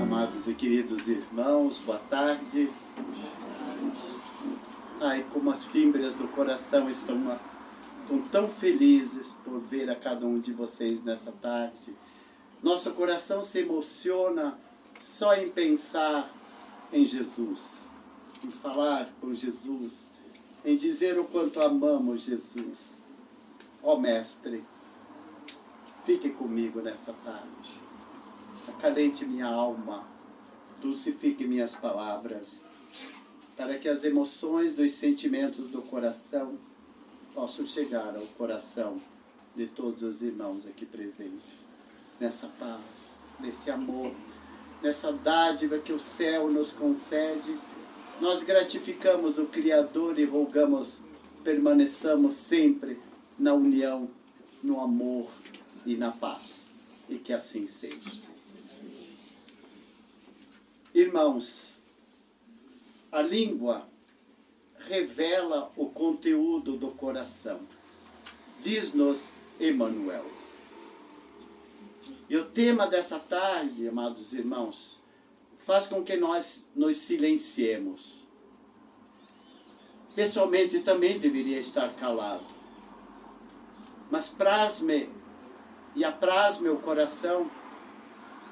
Amados e queridos irmãos, boa tarde. Ai, como as fímbrias do coração estão tão felizes por ver a cada um de vocês nessa tarde. Nosso coração se emociona só em pensar em Jesus, em falar com Jesus, em dizer o quanto amamos Jesus. Ó Mestre, fique comigo nessa tarde. Acalente minha alma, dulcifique minhas palavras, para que as emoções dos sentimentos do coração possam chegar ao coração de todos os irmãos aqui presentes. Nessa paz, nesse amor, nessa dádiva que o céu nos concede, nós gratificamos o Criador e rogamos, permaneçamos sempre na união, no amor e na paz. E que assim seja. Irmãos, a língua revela o conteúdo do coração. Diz-nos Emmanuel. E o tema dessa tarde, amados irmãos, faz com que nós nos silenciemos. Pessoalmente também deveria estar calado. Mas apraz-me o coração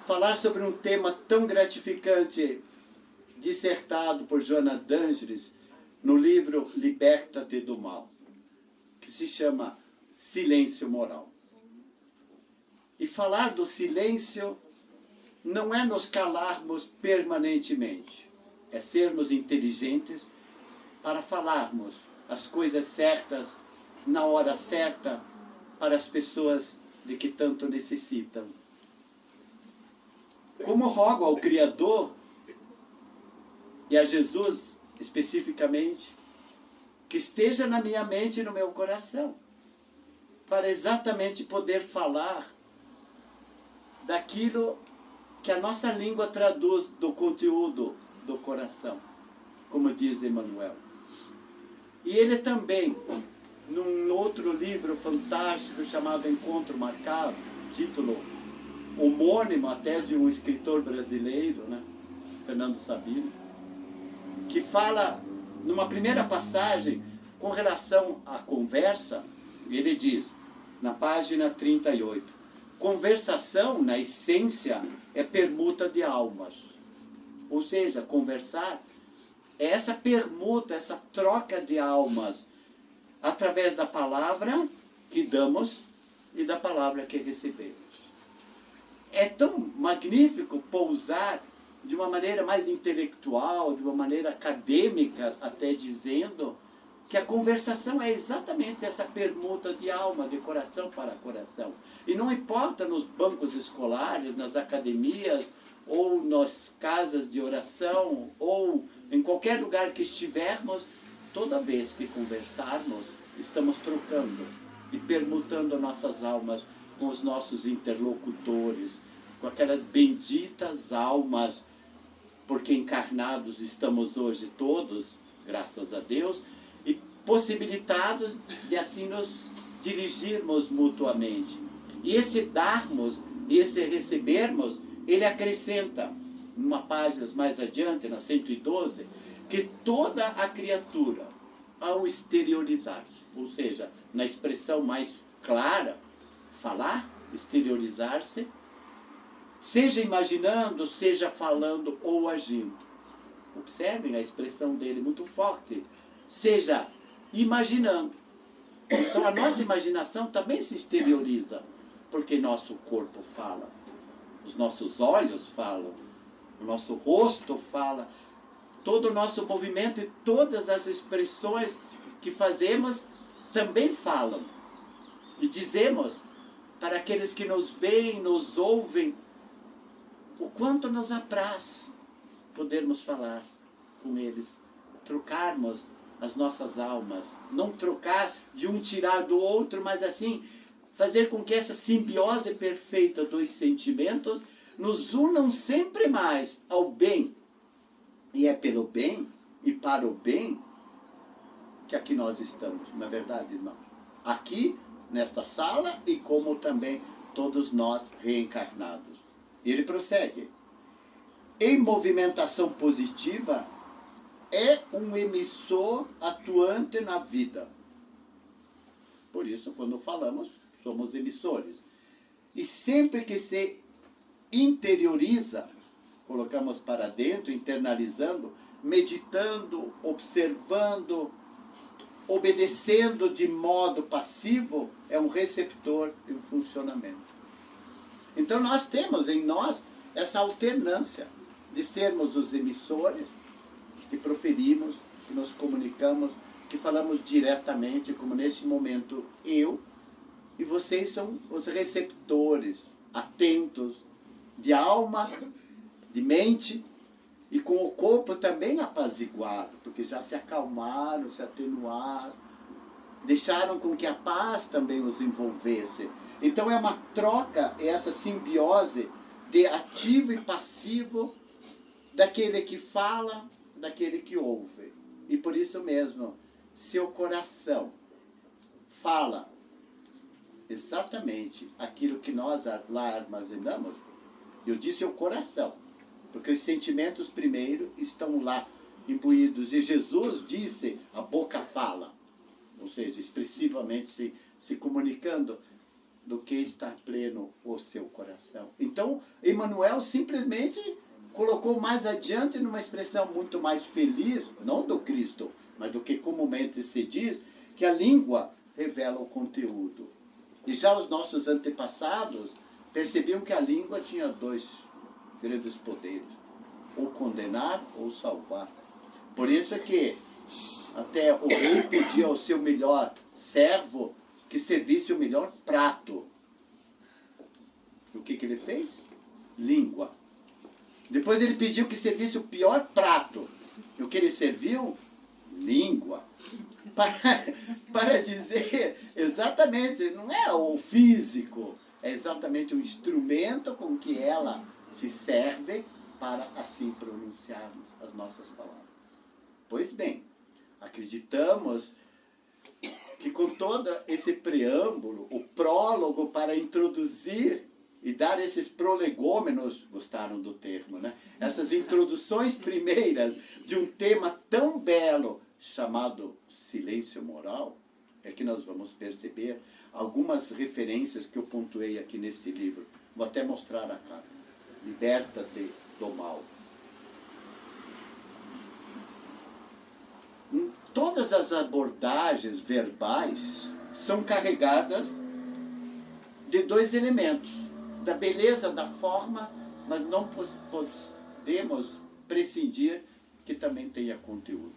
falar sobre um tema tão gratificante, dissertado por Joana d'Angelis no livro Liberta-te do Mal, que se chama Silêncio Moral. E falar do silêncio não é nos calarmos permanentemente, é sermos inteligentes para falarmos as coisas certas, na hora certa, para as pessoas de que tanto necessitam. Como rogo ao Criador e a Jesus especificamente, que esteja na minha mente e no meu coração, para exatamente poder falar daquilo que a nossa língua traduz do conteúdo do coração, como diz Emmanuel. E ele também, num outro livro fantástico chamado Encontro Marcado, título homônimo até de um escritor brasileiro, né, Fernando Sabino, que fala, numa primeira passagem, com relação à conversa, ele diz, na página 38, conversação, na essência, é permuta de almas. Ou seja, conversar é essa permuta, essa troca de almas, através da palavra que damos e da palavra que recebemos. É tão magnífico pousar de uma maneira mais intelectual, de uma maneira acadêmica, até dizendo que a conversação é exatamente essa permuta de alma, de coração para coração. E não importa nos bancos escolares, nas academias, ou nas casas de oração, ou em qualquer lugar que estivermos, toda vez que conversarmos, estamos trocando e permutando nossas almas com os nossos interlocutores, com aquelas benditas almas, porque encarnados estamos hoje todos, graças a Deus, e possibilitados de assim nos dirigirmos mutuamente. E esse darmos, e esse recebermos, ele acrescenta, numa página mais adiante, na 112, que toda a criatura, ao exteriorizar, ou seja, na expressão mais clara, falar, exteriorizar-se, seja imaginando, seja falando ou agindo. Observem a expressão dele muito forte. Seja imaginando. Então a nossa imaginação também se exterioriza, porque nosso corpo fala, os nossos olhos falam, o nosso rosto fala, todo o nosso movimento e todas as expressões que fazemos também falam. E dizemos para aqueles que nos veem, nos ouvem, o quanto nos apraz podermos falar com eles, trocarmos as nossas almas, não trocar de um tirar do outro, mas assim, fazer com que essa simbiose perfeita dos sentimentos nos unam sempre mais ao bem. E é pelo bem e para o bem que aqui nós estamos, não é verdade, irmão? Aqui, nesta sala, e como também todos nós reencarnados. E ele prossegue. Em movimentação positiva, é um emissor atuante na vida. Por isso, quando falamos, somos emissores. E sempre que se interioriza, colocamos para dentro, internalizando, meditando, observando, obedecendo de modo passivo, é um receptor e um funcionamento. Então nós temos em nós essa alternância de sermos os emissores, que proferimos, que nos comunicamos, que falamos diretamente, como neste momento eu, e vocês são os receptores, atentos, de alma, de mente, e com o corpo também apaziguado, porque já se acalmaram, se atenuaram, deixaram com que a paz também os envolvesse. Então é uma troca, essa simbiose de ativo e passivo, daquele que fala, daquele que ouve. E por isso mesmo, seu coração fala exatamente aquilo que nós lá armazenamos. Eu disse o coração, porque os sentimentos primeiro estão lá imbuídos. E Jesus disse, a boca fala, ou seja, expressivamente se comunicando do que está pleno o seu coração. Então, Emmanuel simplesmente colocou mais adiante numa expressão muito mais feliz, não do Cristo, mas do que comumente se diz, que a língua revela o conteúdo. E já os nossos antepassados percebiam que a língua tinha dois grandes poderes, ou condenar ou salvar. Por isso é que até o rei pedia ao seu melhor servo que servisse o melhor prato. O que ele fez? Língua. Depois ele pediu que servisse o pior prato. E o que ele serviu? Língua. Para dizer exatamente, não é o físico, é exatamente o instrumento com que ela se serve para assim pronunciarmos as nossas palavras. Pois bem, acreditamos que com todo esse preâmbulo, o prólogo para introduzir e dar esses prolegômenos, gostaram do termo, né? Essas introduções primeiras de um tema tão belo chamado silêncio moral, é que nós vamos perceber algumas referências que eu pontuei aqui neste livro. Vou até mostrar a capa. Liberta-te do mal. Todas as abordagens verbais são carregadas de dois elementos. Da beleza da forma, mas não podemos prescindir que também tenha conteúdo.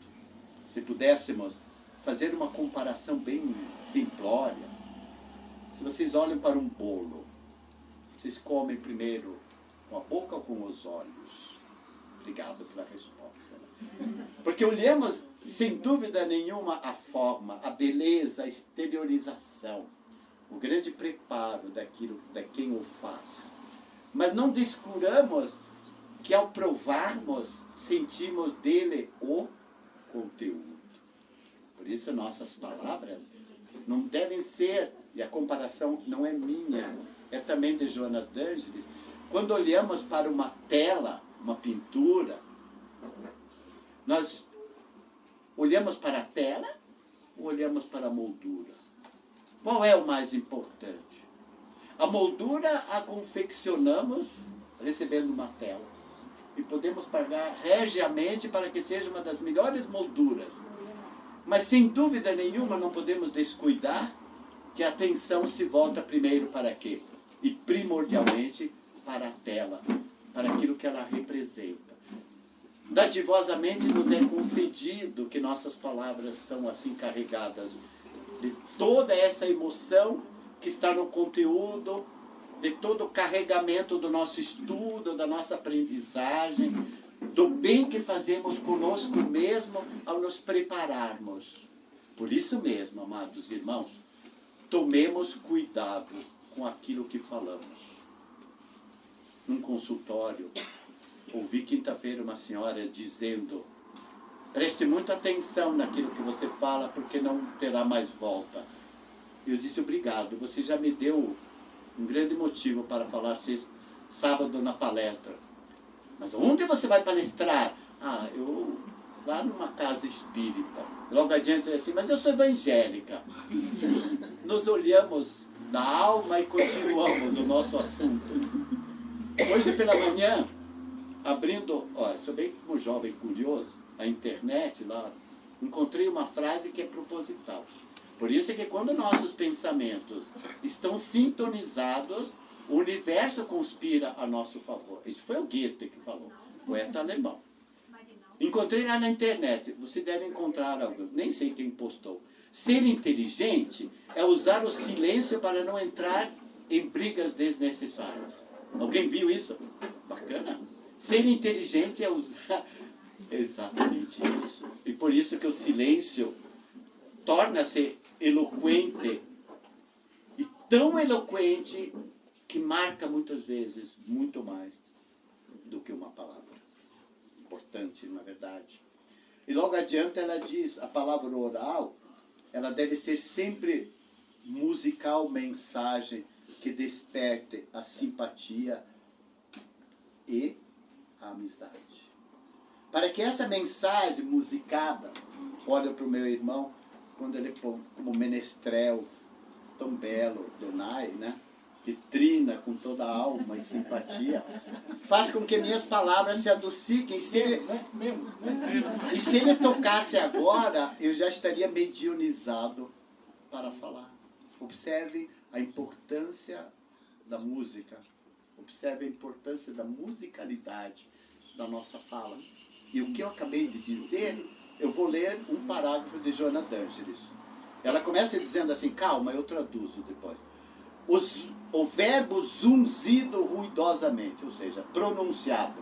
Se pudéssemos fazer uma comparação bem simplória, se vocês olham para um bolo, vocês comem primeiro com a boca ou com os olhos? Obrigado pela resposta. Porque olhamos, sem dúvida nenhuma, a forma, a beleza, a exteriorização, o grande preparo daquilo, de quem o faz. Mas não descuramos que ao provarmos, sentimos dele o conteúdo. Por isso nossas palavras não devem ser, e a comparação não é minha, é também de Joana d'Angelis. Quando olhamos para uma tela, uma pintura, nós olhamos para a tela ou olhamos para a moldura? Qual é o mais importante? A moldura a confeccionamos recebendo uma tela. E podemos pagar regiamente para que seja uma das melhores molduras. Mas sem dúvida nenhuma não podemos descuidar que a atenção se volta primeiro para quê? E primordialmente para a tela, para aquilo que ela representa. Dadivosamente nos é concedido que nossas palavras são assim carregadas de toda essa emoção que está no conteúdo, de todo o carregamento do nosso estudo, da nossa aprendizagem, do bem que fazemos conosco mesmo ao nos prepararmos. Por isso mesmo, amados irmãos, tomemos cuidado com aquilo que falamos. Num consultório, ouvi quinta-feira uma senhora dizendo Preste muita atenção naquilo que você fala, porque não terá mais volta. Eu disse, obrigado, você já me deu um grande motivo para falar sábado na palestra. Mas onde você vai palestrar? Ah, eu lá numa casa espírita. Logo adiante ele assim, mas eu sou evangélica. Nos olhamos na alma e continuamos o nosso assunto. Hoje pela manhã, abrindo, olha, sou bem como jovem curioso, a internet lá, encontrei uma frase que é proposital. Por isso é que quando nossos pensamentos estão sintonizados, o universo conspira a nosso favor. Isso foi o Goethe que falou, poeta alemão. Encontrei lá na internet, você deve encontrar algo, nem sei quem postou. Ser inteligente é usar o silêncio para não entrar em brigas desnecessárias. Alguém viu isso? Bacana. Ser inteligente é usar exatamente isso. E por isso que o silêncio torna-se eloquente. E tão eloquente que marca muitas vezes muito mais do que uma palavra. Importante, na verdade. E logo adiante ela diz, a palavra oral, ela deve ser sempre musical mensagem que desperte a simpatia e a amizade. Para que essa mensagem musicada, olha para o meu irmão, quando ele põe como menestrel tão belo, Donai, né? Que trina com toda a alma e simpatia, faz com que minhas palavras se adociquem. E se ele tocasse agora, eu já estaria mediunizado para falar. Observe a importância da música. Observe a importância da musicalidade da nossa fala. E o que eu acabei de dizer, eu vou ler um parágrafo de Joana d'Angelis. Ela começa dizendo assim, calma, eu traduzo depois. O verbo zunzido ruidosamente, ou seja, pronunciado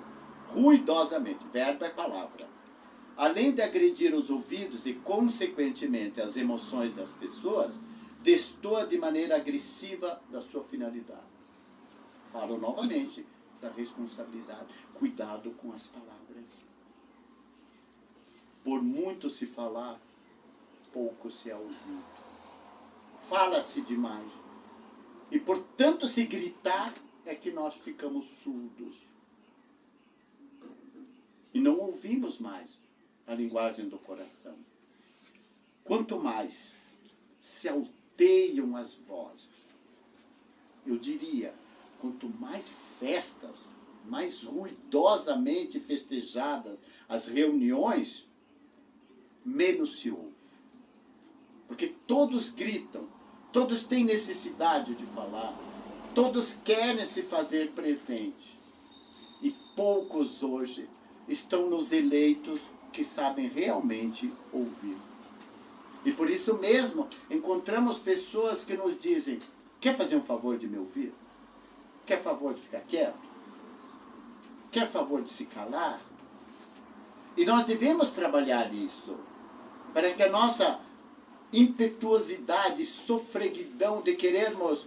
ruidosamente, verbo é palavra, além de agredir os ouvidos e, consequentemente, as emoções das pessoas, destoa de maneira agressiva da sua finalidade. Falo novamente da responsabilidade. Cuidado com as palavras. Por muito se falar, pouco se é ouvido. Fala-se demais. E por tanto se gritar, é que nós ficamos surdos. E não ouvimos mais a linguagem do coração. Quanto mais se alteiam as vozes, eu diria, quanto mais festas, mais ruidosamente festejadas as reuniões, menos se ouve. Porque todos gritam, todos têm necessidade de falar, todos querem se fazer presente. E poucos hoje estão nos eleitos que sabem realmente ouvir. E por isso mesmo encontramos pessoas que nos dizem, quer fazer um favor de me ouvir? Quer favor de ficar quieto? Quer favor de se calar? E nós devemos trabalhar isso, para que a nossa impetuosidade, sofreguidão de querermos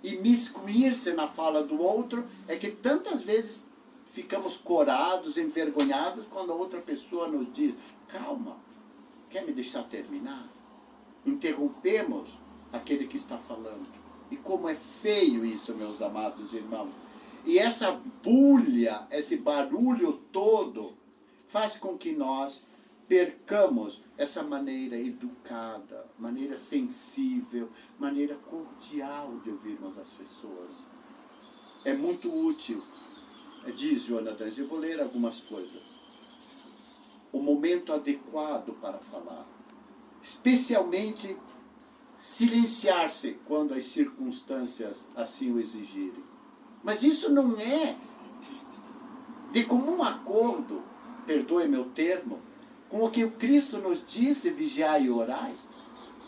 imiscuir-se na fala do outro, é que tantas vezes ficamos corados, envergonhados, quando a outra pessoa nos diz, calma, quer me deixar terminar? Interrompemos aquele que está falando. E como é feio isso, meus amados irmãos. E essa bulha, esse barulho todo, faz com que nós percamos essa maneira educada, maneira sensível, maneira cordial de ouvirmos as pessoas. É muito útil, diz Joana d'Angelis, eu vou ler algumas coisas. O momento adequado para falar. Especialmente silenciar-se quando as circunstâncias assim o exigirem. Mas isso não é de comum acordo, perdoe meu termo, com o que o Cristo nos disse, vigiai e orai.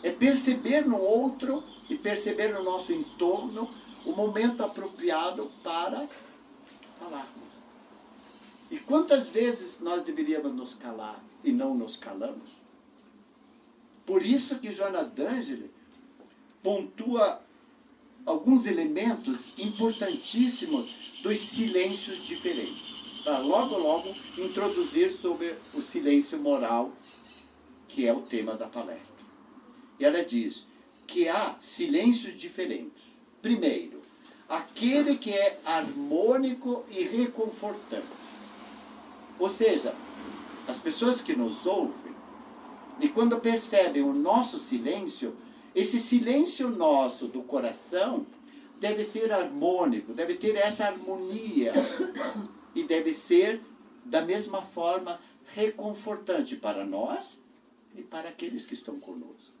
É perceber no outro e perceber no nosso entorno o momento apropriado para falarmos. E quantas vezes nós deveríamos nos calar e não nos calamos? Por isso que Joana d'Angelis pontua alguns elementos importantíssimos dos silêncios diferentes. para logo, logo introduzir sobre o silêncio moral, que é o tema da palestra. E ela diz que há silêncios diferentes. Primeiro, aquele que é harmônico e reconfortante. Ou seja, as pessoas que nos ouvem, e quando percebem o nosso silêncio, esse silêncio nosso do coração deve ser harmônico, deve ter essa harmonia e deve ser, da mesma forma, reconfortante para nós e para aqueles que estão conosco.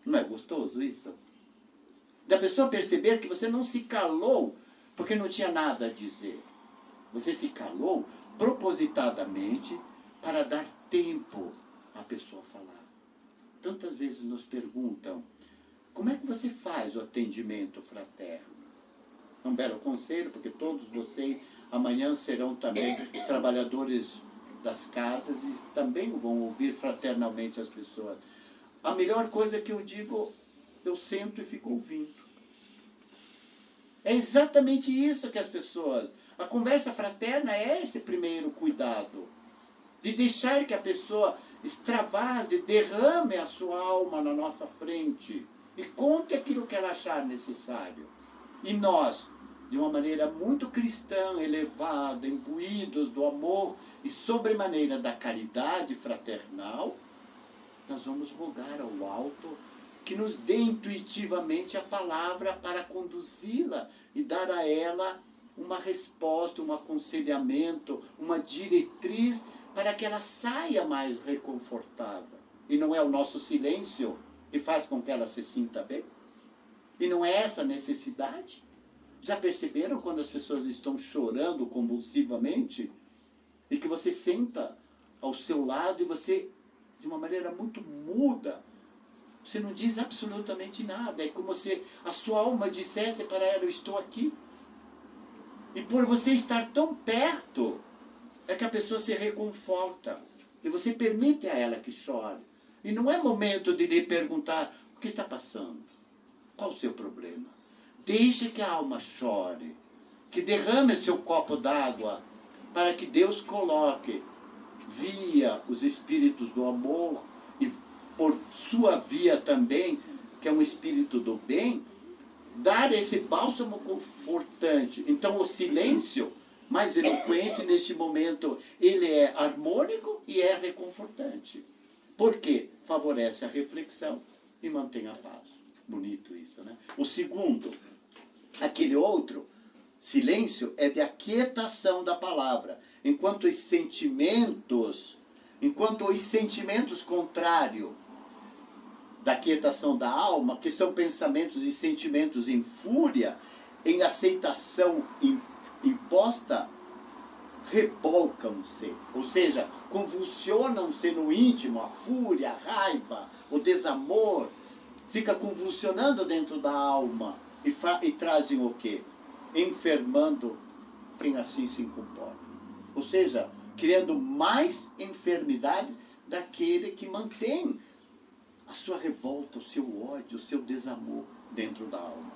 Não é gostoso isso? Da pessoa perceber que você não se calou porque não tinha nada a dizer. Você se calou propositadamente para dar tempo à pessoa falar. Tantas vezes nos perguntam, como é que você faz o atendimento fraterno? É um belo conselho, porque todos vocês amanhã serão também trabalhadores das casas e também vão ouvir fraternalmente as pessoas. A melhor coisa que eu digo, eu sento e fico ouvindo. É exatamente isso que as pessoas... A conversa fraterna é esse primeiro cuidado. De deixar que a pessoa extravase, derrame a sua alma na nossa frente e conte aquilo que ela achar necessário. E nós, de uma maneira muito cristã, elevada, imbuídos do amor e sobremaneira da caridade fraternal, nós vamos rogar ao alto que nos dê intuitivamente a palavra para conduzi-la e dar a ela uma resposta, um aconselhamento, uma diretriz para que ela saia mais reconfortada. E não é o nosso silêncio que faz com que ela se sinta bem? E não é essa a necessidade? Já perceberam quando as pessoas estão chorando convulsivamente? E que você senta ao seu lado e você, de uma maneira muito muda, você não diz absolutamente nada. É como se a sua alma dissesse para ela, eu estou aqui. E por você estar tão perto, é que a pessoa se reconforta. E você permite a ela que chore. E não é momento de lhe perguntar, o que está passando? Qual o seu problema? Deixe que a alma chore. Que derrame seu copo d'água para que Deus coloque, via os espíritos do amor e por sua via também, que é um espírito do bem, dar esse bálsamo confortante. Então o silêncio mais eloquente neste momento, ele é harmônico e é reconfortante. Por quê? Favorece a reflexão e mantém a paz. Bonito isso, né? O segundo, aquele outro, silêncio é de aquietação da palavra. Enquanto os sentimentos contrários da aquietação da alma, que são pensamentos e sentimentos em fúria, em aceitação imposta, revolcam-se, ou seja, convulsionam-se no íntimo, a fúria, a raiva, o desamor, fica convulsionando dentro da alma e trazem o quê? Enfermando quem assim se comporta. Ou seja, criando mais enfermidade daquele que mantém a sua revolta, o seu ódio, o seu desamor dentro da alma.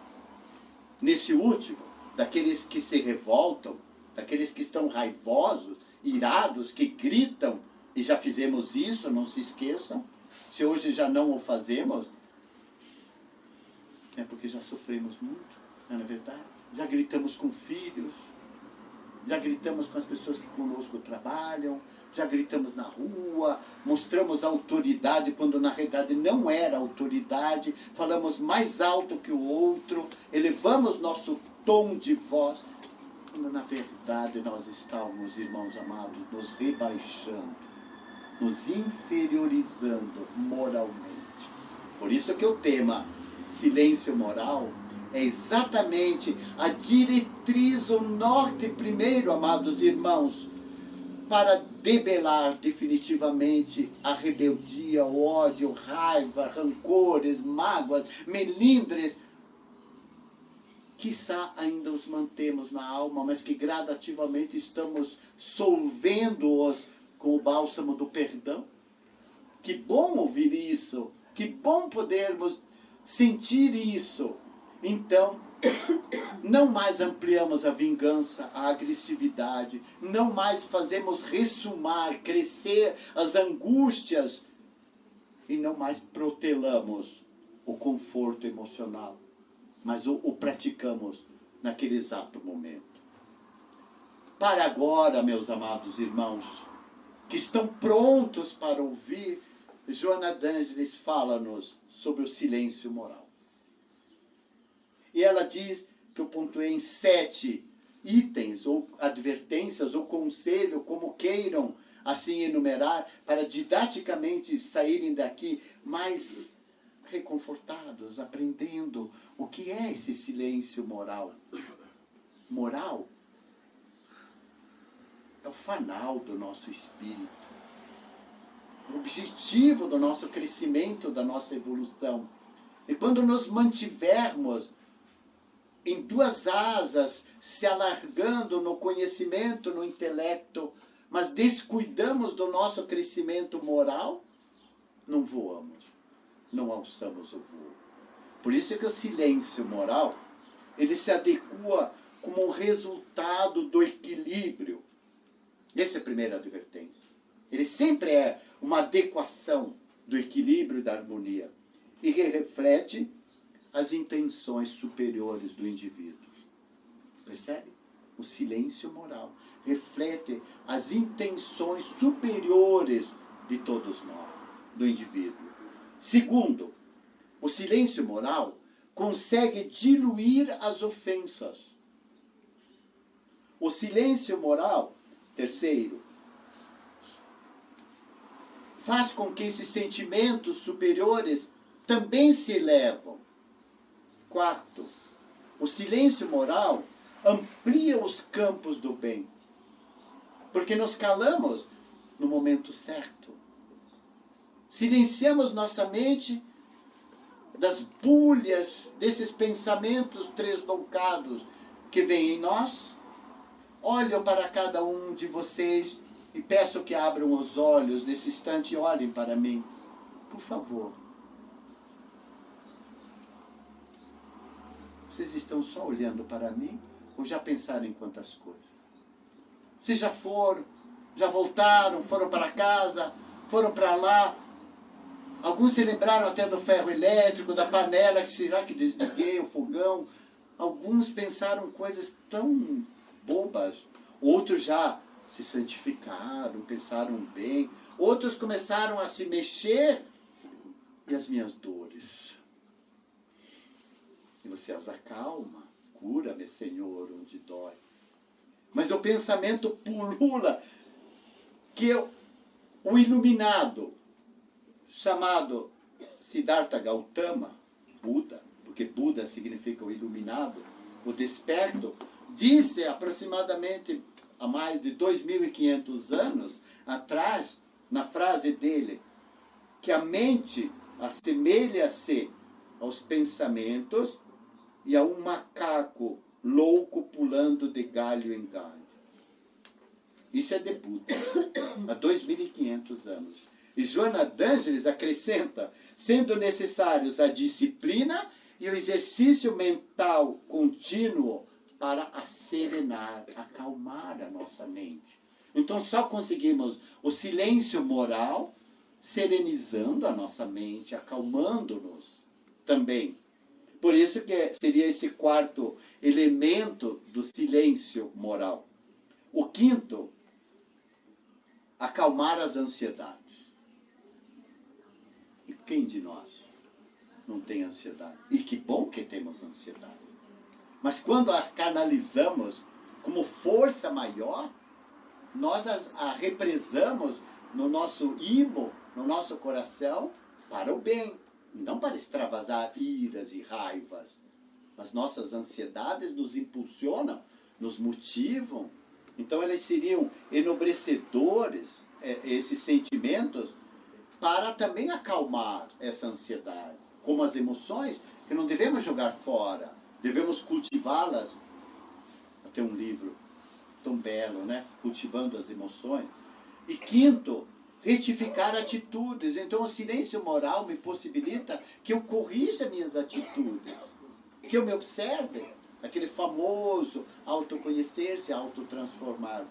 Nesse último, daqueles que se revoltam, daqueles que estão raivosos, irados, que gritam, e já fizemos isso, não se esqueçam, se hoje já não o fazemos, é porque já sofremos muito, não é verdade? Já gritamos com filhos, já gritamos com as pessoas que conosco trabalham, já gritamos na rua, mostramos autoridade quando na realidade não era autoridade, falamos mais alto que o outro, elevamos nosso tom de voz, quando na verdade nós estávamos, irmãos amados, nos rebaixando, nos inferiorizando moralmente. Por isso que o tema silêncio moral é exatamente a diretriz, o norte primeiro, amados irmãos, para debelar definitivamente a rebeldia, o ódio, raiva, rancores, mágoas, melindres, quiçá ainda os mantemos na alma, mas que gradativamente estamos solvendo-os com o bálsamo do perdão. Que bom ouvir isso, que bom podermos sentir isso. Então, Não mais ampliamos a vingança, a agressividade, não mais fazemos ressumar, crescer as angústias e não mais protelamos o conforto emocional, mas o praticamos naquele exato momento. Para agora, meus amados irmãos, que estão prontos para ouvir, Joana d'Ângeles fala-nos sobre o silêncio moral. E ela diz que eu pontuei em 7 itens, ou advertências, ou conselho, como queiram assim enumerar, para didaticamente saírem daqui mais reconfortados, aprendendo o que é esse silêncio moral. Moral é o fanal do nosso espírito, o objetivo do nosso crescimento, da nossa evolução. E quando nos mantivermos em 2 asas, se alargando no conhecimento, no intelecto, mas descuidamos do nosso crescimento moral, não voamos, não alçamos o voo. Por isso que o silêncio moral, ele se adequa como um resultado do equilíbrio. Essa é a primeira advertência. Ele sempre é uma adequação do equilíbrio e da harmonia. E que reflete as intenções superiores do indivíduo. Percebe? O silêncio moral reflete as intenções superiores de todos nós, do indivíduo. Segundo, o silêncio moral consegue diluir as ofensas. O silêncio moral, terceiro, faz com que esses sentimentos superiores também se elevam. Quarto, o silêncio moral amplia os campos do bem, porque nos calamos no momento certo. Silenciamos nossa mente das bulhas, desses pensamentos tresloucados que vêm em nós. Olho para cada um de vocês e peço que abram os olhos nesse instante e olhem para mim. Por favor. Vocês estão só olhando para mim ou já pensaram em quantas coisas? Vocês já foram, já voltaram, foram para casa, foram para lá. Alguns se lembraram até do ferro elétrico, da panela, que será que desliguei, o fogão. Alguns pensaram coisas tão bobas. Outros já se santificaram, pensaram bem. Outros começaram a se mexer. E as minhas dores? E você as acalma. Cura-me, Senhor, onde dói. Mas o pensamento pulula que o iluminado, chamado Siddhartha Gautama, Buda, porque Buda significa o iluminado, o desperto, disse aproximadamente há mais de 2.500 anos atrás, na frase dele, que a mente assemelha-se aos pensamentos e a um macaco louco pulando de galho em galho. Isso é de Buda, há 2.500 anos. E Joana d'Ângeles acrescenta, sendo necessários a disciplina e o exercício mental contínuo para acerenar, acalmar a nossa mente. Então só conseguimos o silêncio moral serenizando a nossa mente, acalmando-nos também. Por isso que seria esse quarto elemento do silêncio moral. O quinto, acalmar as ansiedades. E quem de nós não tem ansiedade? E que bom que temos ansiedade. Mas quando a canalizamos como força maior, nós a represamos no nosso imo, no nosso coração, para o bem. Não para extravasar iras e raivas. As nossas ansiedades nos impulsionam, nos motivam. Então elas seriam enobrecedores, esses sentimentos, para também acalmar essa ansiedade. Como as emoções, que não devemos jogar fora, devemos cultivá-las. Tem um livro tão belo, né? Cultivando as emoções. E quinto, retificar atitudes. Então o silêncio moral me possibilita que eu corrija minhas atitudes. Que eu me observe. Aquele famoso autoconhecer-se, autotransformar.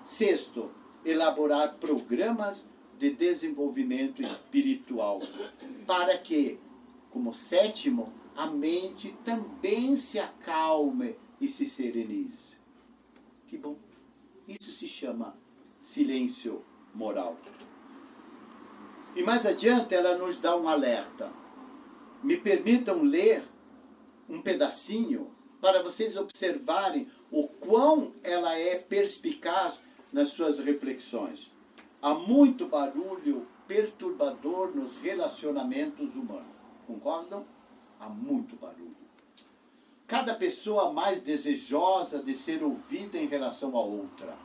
Sexto, elaborar programas de desenvolvimento espiritual. Para que, como sétimo, a mente também se acalme e se serenize. Que bom. Isso se chama silêncio moral. E mais adiante ela nos dá um alerta. Me permitam ler um pedacinho para vocês observarem o quão ela é perspicaz nas suas reflexões. Há muito barulho perturbador nos relacionamentos humanos. Concordam? Há muito barulho. Cada pessoa mais desejosa de ser ouvida em relação a outra,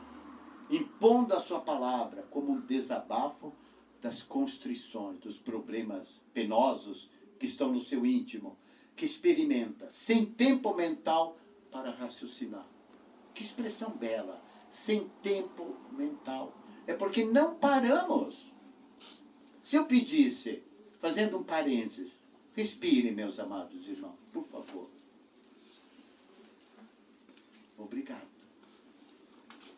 impondo a sua palavra como um desabafo das constrições, dos problemas penosos que estão no seu íntimo, que experimenta, sem tempo mental para raciocinar. Que expressão bela! Sem tempo mental. É porque não paramos. Se eu pedisse, fazendo um parênteses, respirem, meus amados irmãos, por favor. Obrigado.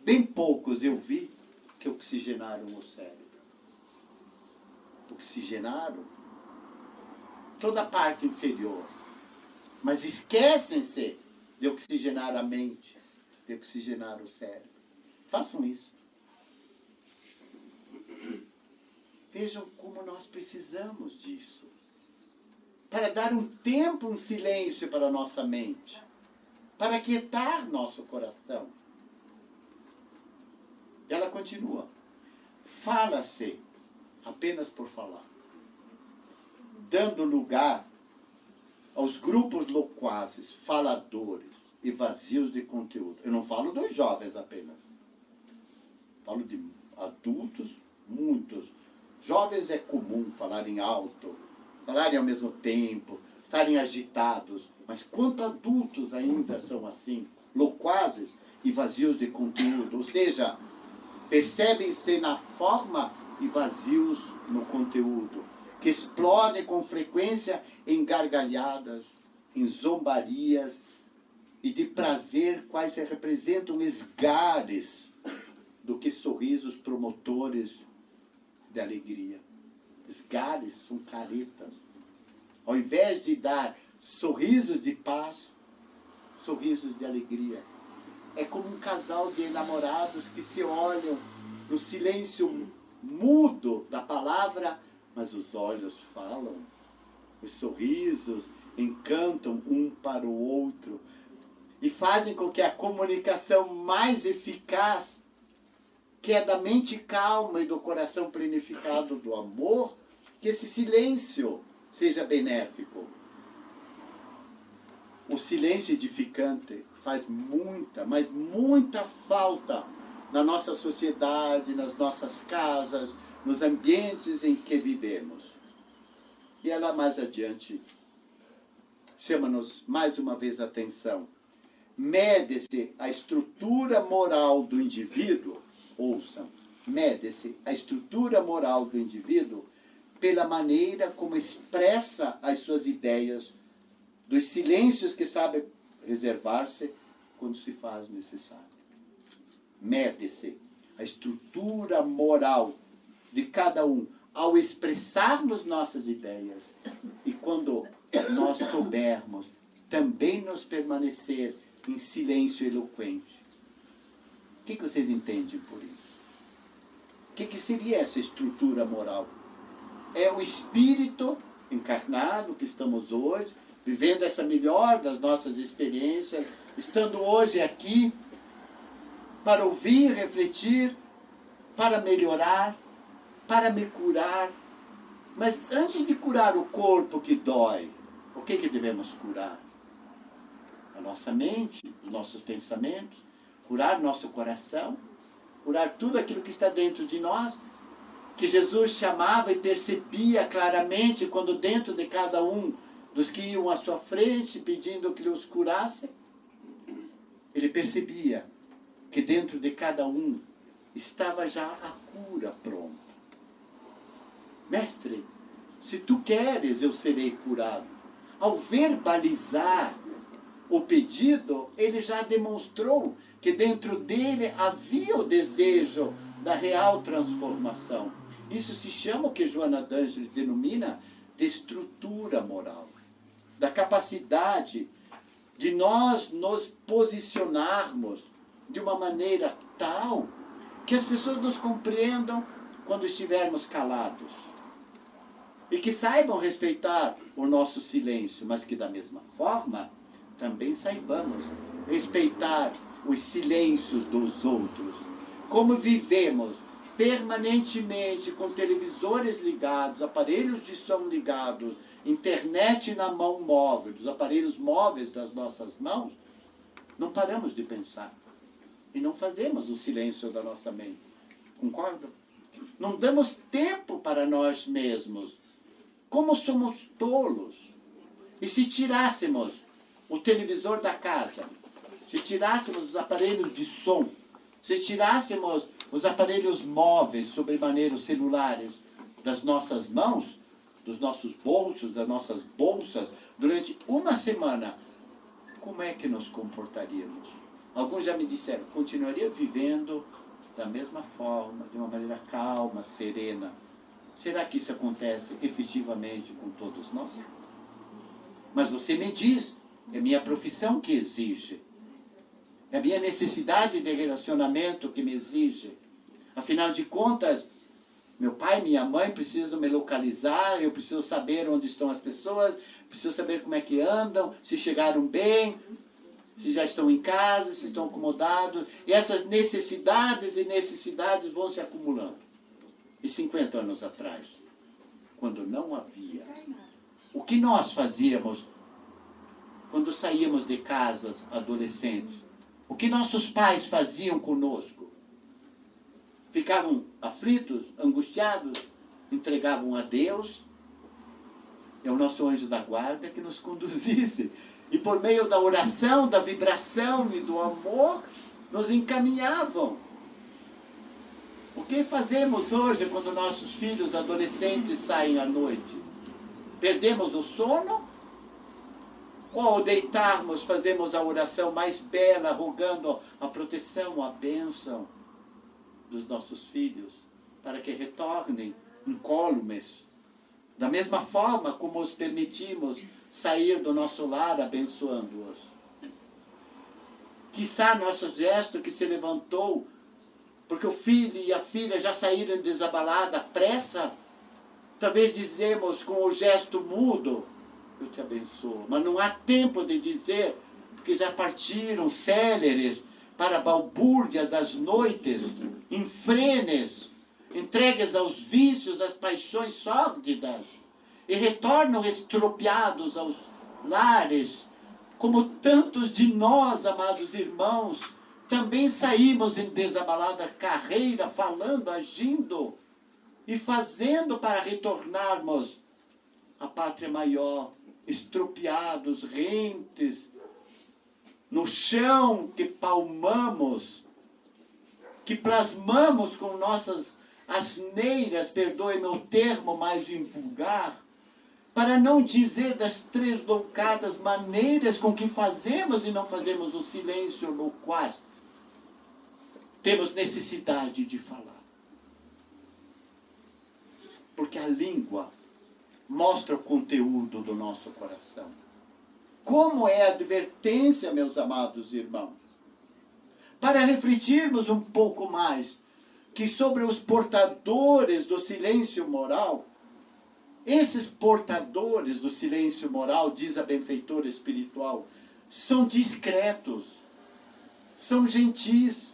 Bem poucos eu vi que oxigenaram o cérebro. Oxigenaram toda a parte inferior. Mas esquecem-se de oxigenar a mente, de oxigenar o cérebro. Façam isso. Vejam como nós precisamos disso. Para dar um tempo, um silêncio para a nossa mente. Para aquietar nosso coração. Ela continua. Fala-se apenas por falar. Dando lugar aos grupos loquazes, faladores e vazios de conteúdo. Eu não falo dos jovens apenas. Falo de adultos, muitos. Jovens é comum falarem alto, falarem ao mesmo tempo, estarem agitados. Mas quanto adultos ainda são assim, loquazes e vazios de conteúdo? Ou seja, percebem-se na forma e vazios no conteúdo, que explodem com frequência em gargalhadas, em zombarias e de prazer, quais se representam esgares do que sorrisos promotores de alegria. Esgares são caretas. Ao invés de dar sorrisos de paz, sorrisos de alegria. É como um casal de enamorados que se olham no silêncio mudo da palavra, mas os olhos falam. Os sorrisos encantam um para o outro e fazem com que a comunicação mais eficaz, que é da mente calma e do coração plenificado do amor, que esse silêncio seja benéfico. O silêncio edificante faz muita, mas muita falta na nossa sociedade, nas nossas casas, nos ambientes em que vivemos. E ela mais adiante chama-nos mais uma vez a atenção. Mede-se a estrutura moral do indivíduo, ouçam, mede-se a estrutura moral do indivíduo pela maneira como expressa as suas ideias, dos silêncios que sabe reservar-se quando se faz necessário. Mede-se a estrutura moral de cada um ao expressarmos nossas ideias e quando nós soubermos também nos permanecer em silêncio eloquente. O que vocês entendem por isso? O que seria essa estrutura moral? É o espírito encarnado que estamos hoje, vivendo essa melhor das nossas experiências, estando hoje aqui para ouvir, refletir, para melhorar, para me curar. Mas antes de curar o corpo que dói, o que devemos curar? A nossa mente, os nossos pensamentos, curar nosso coração, curar tudo aquilo que está dentro de nós, que Jesus chamava e percebia claramente quando dentro de cada um dos que iam à sua frente pedindo que ele os curasse, ele percebia que dentro de cada um estava já a cura pronta. Mestre, se tu queres, eu serei curado. Ao verbalizar o pedido, ele já demonstrou que dentro dele havia o desejo da real transformação. Isso se chama, o que Joana d'Angeli denomina, de estrutura moral. Da capacidade de nós nos posicionarmos de uma maneira tal que as pessoas nos compreendam quando estivermos calados. E que saibam respeitar o nosso silêncio, mas que da mesma forma também saibamos respeitar os silêncios dos outros. Como vivemos permanentemente com televisores ligados, aparelhos de som ligados, internet na mão móvel, os aparelhos móveis das nossas mãos, não paramos de pensar. E não fazemos o silêncio da nossa mente. Concordam? Não damos tempo para nós mesmos. Como somos tolos. E se tirássemos o televisor da casa, se tirássemos os aparelhos de som, se tirássemos os aparelhos móveis, sobremaneira os celulares, das nossas mãos, dos nossos bolsos, das nossas bolsas, durante uma semana, como é que nos comportaríamos? Alguns já me disseram, continuaria vivendo da mesma forma, de uma maneira calma, serena. Será que isso acontece efetivamente com todos nós? Mas você me diz, é minha profissão que exige. É minha necessidade de relacionamento que me exige. Afinal de contas, meu pai e minha mãe precisam me localizar, eu preciso saber onde estão as pessoas, preciso saber como é que andam, se chegaram bem, se já estão em casa, se estão acomodados. E essas necessidades e necessidades vão se acumulando. E 50 anos atrás, quando não havia, o que nós fazíamos quando saíamos de casas adolescentes? O que nossos pais faziam conosco? Ficavam aflitos, angustiados, entregavam a Deus, é o nosso anjo da guarda que nos conduzisse. E por meio da oração, da vibração e do amor, nos encaminhavam. O que fazemos hoje quando nossos filhos adolescentes saem à noite? Perdemos o sono? Ou ao deitarmos fazemos a oração mais bela, rogando a proteção, a bênção dos nossos filhos, para que retornem incólumes, da mesma forma como os permitimos sair do nosso lar abençoando-os. Quiçá nosso gesto que se levantou, porque o filho e a filha já saíram desabalada, à pressa, talvez dizemos com o gesto mudo, eu te abençoo, mas não há tempo de dizer, porque já partiram céleres para a balbúrdia das noites, infrenes, entregues aos vícios, às paixões sórdidas, e retornam estropiados aos lares, como tantos de nós, amados irmãos, também saímos em desabalada carreira, falando, agindo e fazendo para retornarmos à pátria maior, estropiados, rentes, no chão que palmamos, que plasmamos com nossas asneiras, perdoe-me o termo mais vulgar, para não dizer das tresloucadas maneiras com que fazemos e não fazemos o silêncio no qual temos necessidade de falar. Porque a língua mostra o conteúdo do nosso coração. Como é a advertência, meus amados irmãos? Para refletirmos um pouco mais que sobre os portadores do silêncio moral, esses portadores do silêncio moral, diz a benfeitora espiritual, são discretos, são gentis,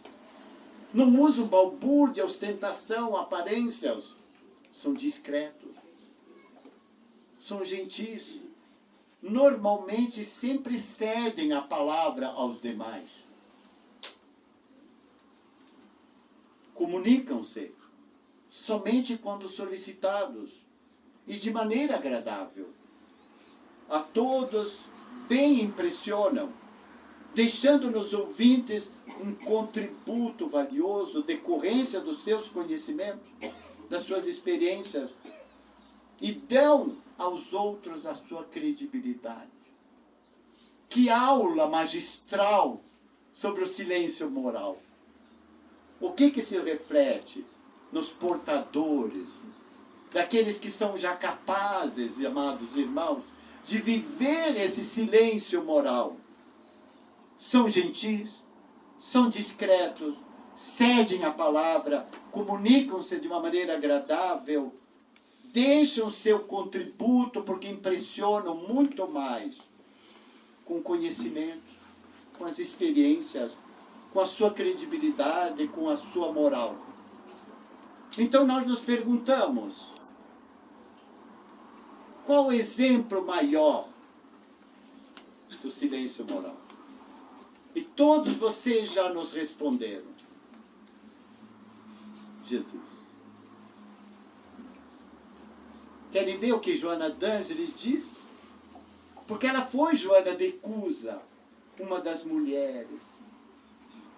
não usam balbúrdia, ostentação, aparências, são discretos, são gentis, normalmente sempre cedem a palavra aos demais. Comunicam-se somente quando solicitados e de maneira agradável. A todos bem impressionam, deixando nos ouvintes um contributo valioso, decorrência dos seus conhecimentos, das suas experiências, e dão aos outros a sua credibilidade. Que aula magistral sobre o silêncio moral. O que se reflete nos portadores, daqueles que são já capazes, amados irmãos, de viver esse silêncio moral? São gentis, são discretos, cedem a palavra, comunicam-se de uma maneira agradável, deixam seu contributo porque impressionam muito mais com o conhecimento, com as experiências, com a sua credibilidade, com a sua moral. Então nós nos perguntamos, qual o exemplo maior do silêncio moral? E todos vocês já nos responderam. Jesus. Querem ver o que Joana d'Ângeles diz? Porque ela foi Joana de Cusa, uma das mulheres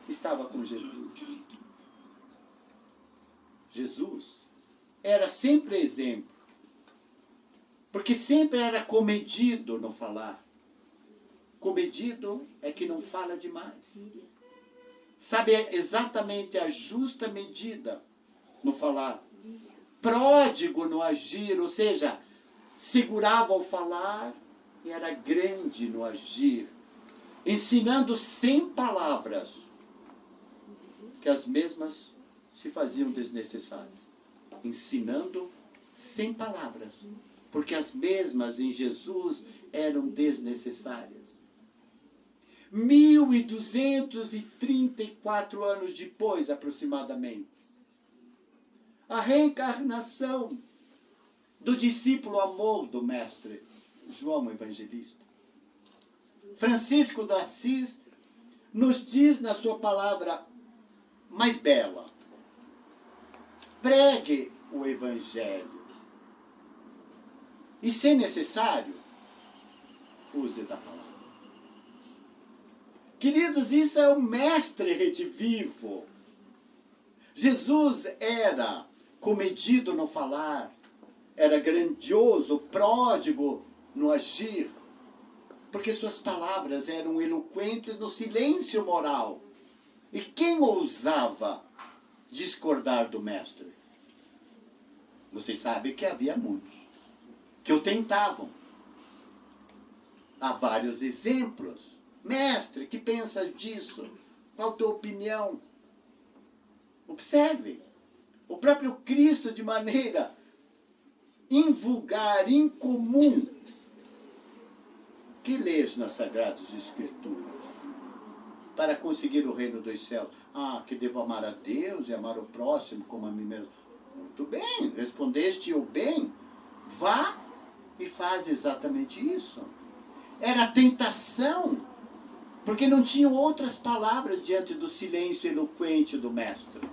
que estava com Jesus. Jesus era sempre exemplo, porque sempre era comedido no falar. Comedido é que não fala demais. Sabe exatamente a justa medida no falar. Pródigo no agir, ou seja, segurava ao falar e era grande no agir, ensinando sem palavras, que as mesmas se faziam desnecessárias. Ensinando sem palavras, porque as mesmas em Jesus eram desnecessárias. 1234 anos depois, aproximadamente, a reencarnação do discípulo amor do Mestre, João Evangelista. Francisco de Assis nos diz na sua palavra mais bela: pregue o Evangelho. E, se necessário, use da palavra. Queridos, isso é o mestre redivivo. Jesus era comedido no falar, era grandioso, pródigo no agir, porque suas palavras eram eloquentes no silêncio moral. E quem ousava discordar do mestre? Vocês sabem que havia muitos que o tentavam. Há vários exemplos. Mestre, que pensa disso? Qual a tua opinião? Observe. O próprio Cristo, de maneira invulgar, incomum, que lês nas Sagradas Escrituras para conseguir o reino dos céus? Ah, que devo amar a Deus e amar o próximo como a mim mesmo. Muito bem, respondeste o bem. Vá e faz exatamente isso. Era a tentação, porque não tinham outras palavras diante do silêncio eloquente do Mestre.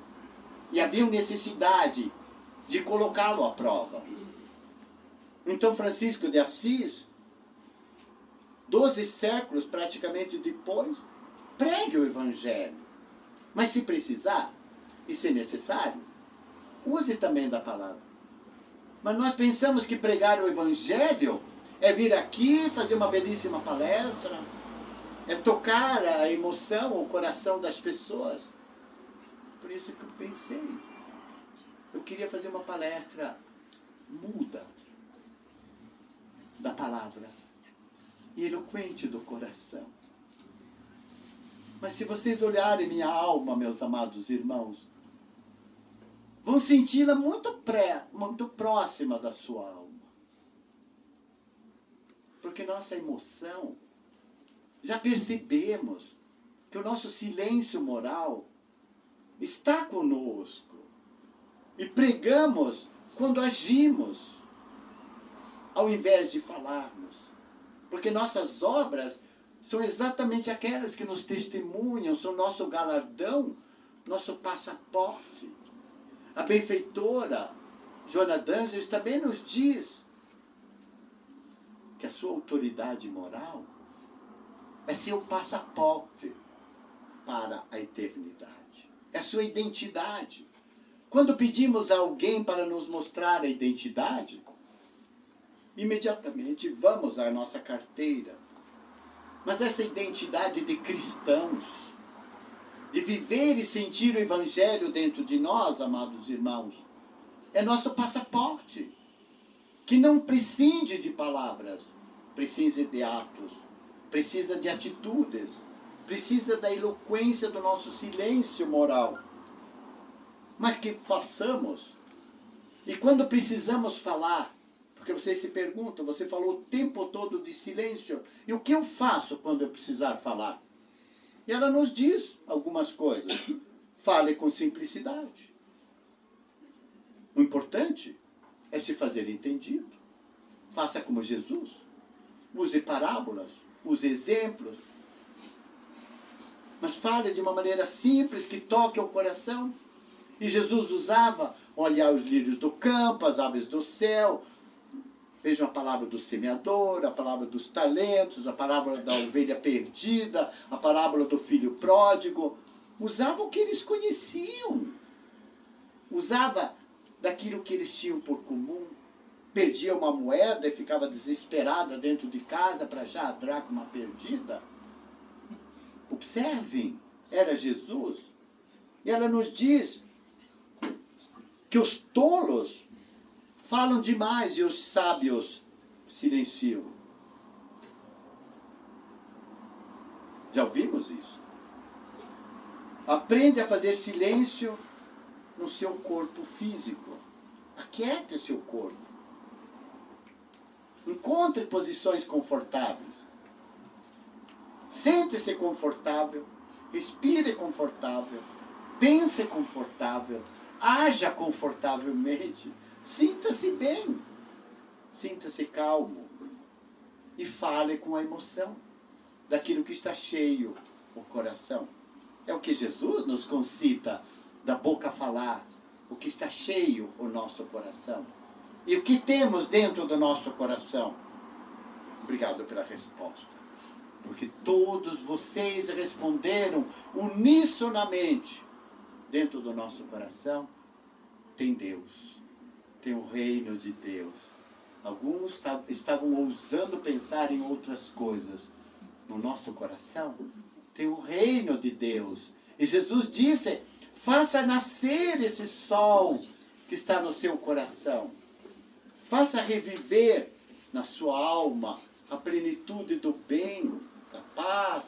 E havia necessidade de colocá-lo à prova. Então Francisco de Assis, 12 séculos praticamente depois, pregue o Evangelho. Mas se precisar, e se necessário, use também da palavra. Mas nós pensamos que pregar o Evangelho é vir aqui, fazer uma belíssima palestra, é tocar a emoção, o coração das pessoas. Por isso que eu pensei, eu queria fazer uma palestra muda da palavra e eloquente do coração. Mas se vocês olharem minha alma, meus amados irmãos, vão senti-la muito próxima da sua alma. Porque nossa emoção, já percebemos que o nosso silêncio moral está conosco. E pregamos quando agimos, ao invés de falarmos. Porque nossas obras são exatamente aquelas que nos testemunham, são nosso galardão, nosso passaporte. A benfeitora Joana d'Ângeles também nos diz que a sua autoridade moral é seu passaporte para a eternidade. É a sua identidade. Quando pedimos a alguém para nos mostrar a identidade, imediatamente vamos à nossa carteira Mas essa identidade de cristãos, de viver e sentir o Evangelho dentro de nós, amados irmãos, é nosso passaporte, que não prescinde de palavras, precisa de atos, precisa de atitudes, precisa da eloquência do nosso silêncio moral. Mas que façamos, e quando precisamos falar, porque vocês se perguntam, você falou o tempo todo de silêncio, e o que eu faço quando eu precisar falar? E ela nos diz algumas coisas. Fale com simplicidade. O importante é se fazer entendido. Faça como Jesus. Use parábolas, use exemplos. Mas fale de uma maneira simples, que toque o coração. E Jesus usava olhar os lírios do campo, as aves do céu. Vejam a palavra do semeador, a palavra dos talentos, a palavra da ovelha perdida, a parábola do filho pródigo. Usava o que eles conheciam. Usava daquilo que eles tinham por comum. Perdia uma moeda e ficava desesperada dentro de casa para achar a dracma perdida. Observem, era Jesus. E ela nos diz que os tolos falam demais e os sábios silenciam. Já ouvimos isso? Aprende a fazer silêncio no seu corpo físico. Aquiete o seu corpo. Encontre posições confortáveis. Sente-se confortável. Respire confortável. Pense confortável. Haja confortavelmente. Sinta-se bem. Sinta-se calmo. E fale com a emoção daquilo que está cheio o coração. É o que Jesus nos concita da boca falar. O que está cheio o nosso coração. E o que temos dentro do nosso coração? Obrigado pela resposta. Porque todos vocês responderam unisonamente. Dentro do nosso coração tem Deus. Tem o reino de Deus. Alguns estavam ousando pensar em outras coisas. No nosso coração tem o reino de Deus. E Jesus disse: faça nascer esse sol que está no seu coração. Faça reviver na sua alma a plenitude do bem, da paz,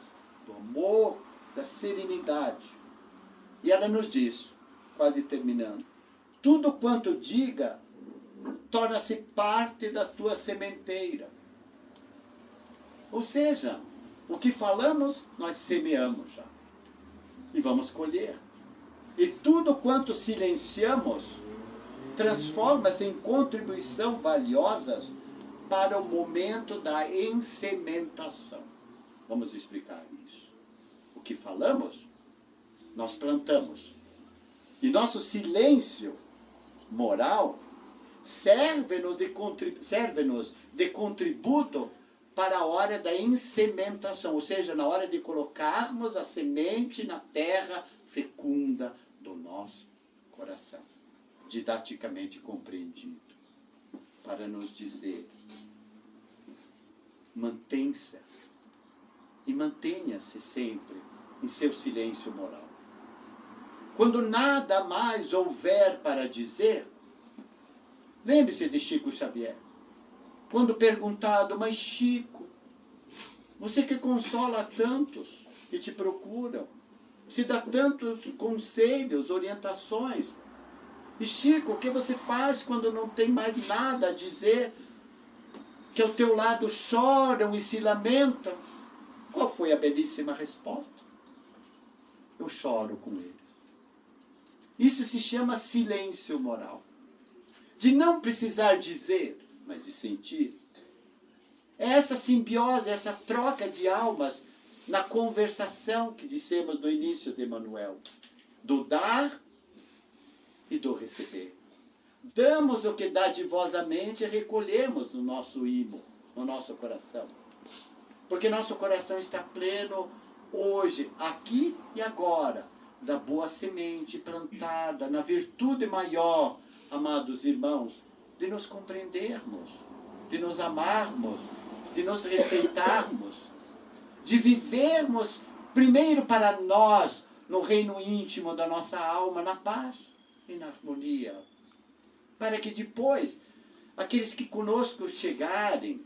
do amor, da serenidade. E ela nos diz, quase terminando, tudo quanto diga torna-se parte da tua sementeira. Ou seja, o que falamos, nós semeamos já. E vamos colher. E tudo quanto silenciamos transforma-se em contribuição valiosas para o momento da ensementação. Vamos explicar isso. O que falamos, nós plantamos. E nosso silêncio moral serve-nos de contributo para a hora da ensementação, ou seja, na hora de colocarmos a semente na terra fecunda do nosso coração. Didaticamente compreendido, para nos dizer: mantenha-se e mantenha-se sempre em seu silêncio moral. Quando nada mais houver para dizer, lembre-se de Chico Xavier. Quando perguntado: mas Chico, você que consola tantos que te procuram, se dá tantos conselhos, orientações, e Chico, o que você faz quando não tem mais nada a dizer? Que ao teu lado choram e se lamentam. Qual foi a belíssima resposta? Eu choro com eles. Isso se chama silêncio moral. De não precisar dizer, mas de sentir. É essa simbiose, essa troca de almas na conversação que dissemos no início de Emmanuel. Do dar e do receber. Damos o que dadivosamente e recolhemos no nosso imo, no nosso coração. Porque nosso coração está pleno hoje, aqui e agora, da boa semente plantada, na virtude maior, amados irmãos, de nos compreendermos, de nos amarmos, de nos respeitarmos. de vivermos primeiro para nós, no reino íntimo da nossa alma, na paz e na harmonia. Para que depois, aqueles que conosco chegarem,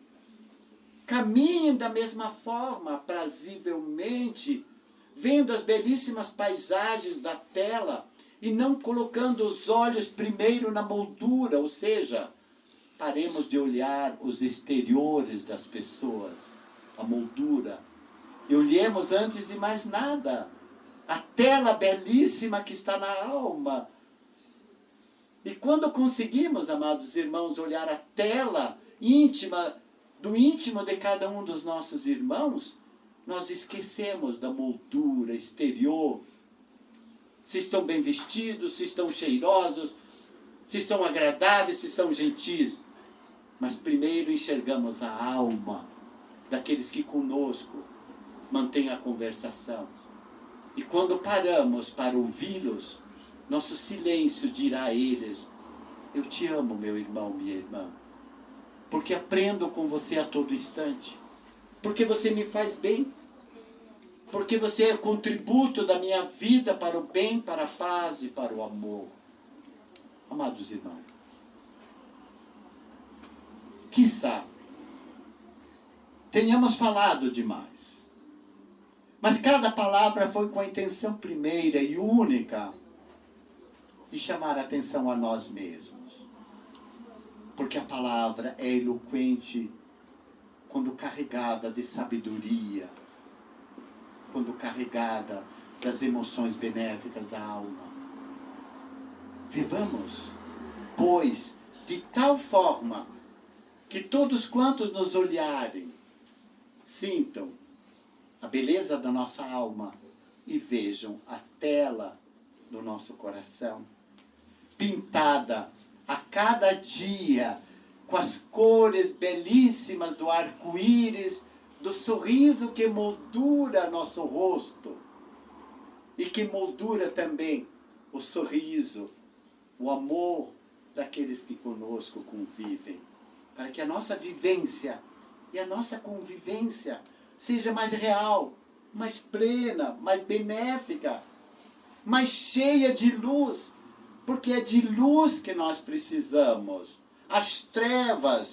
caminhem da mesma forma, aprazivelmente, vendo as belíssimas paisagens da tela e não colocando os olhos primeiro na moldura, ou seja, paremos de olhar os exteriores das pessoas, a moldura, e olhemos antes de mais nada a tela belíssima que está na alma. E quando conseguimos, amados irmãos, olhar a tela íntima, do íntimo de cada um dos nossos irmãos, nós esquecemos da moldura exterior. Se estão bem vestidos, se estão cheirosos, se são agradáveis, se são gentis. Mas primeiro enxergamos a alma daqueles que conosco mantêm a conversação. E quando paramos para ouvi-los, nosso silêncio dirá a eles: eu te amo, meu irmão, minha irmã, porque aprendo com você a todo instante, porque você me faz bem, porque você é contributo da minha vida para o bem, para a paz e para o amor. Amados irmãos, quiçá tenhamos falado demais, mas cada palavra foi com a intenção primeira e única de chamar a atenção a nós mesmos. Porque a palavra é eloquente quando carregada de sabedoria, quando carregada das emoções benéficas da alma. Vivamos, pois, de tal forma que todos quantos nos olharem sintam a beleza da nossa alma e vejam a tela do nosso coração, pintada a cada dia com as cores belíssimas do arco-íris, do sorriso que moldura nosso rosto e que moldura também o sorriso, o amor daqueles que conosco convivem, para que a nossa vivência e a nossa convivência seja mais real, mais plena, mais benéfica, mais cheia de luz, porque é de luz que nós precisamos. As trevas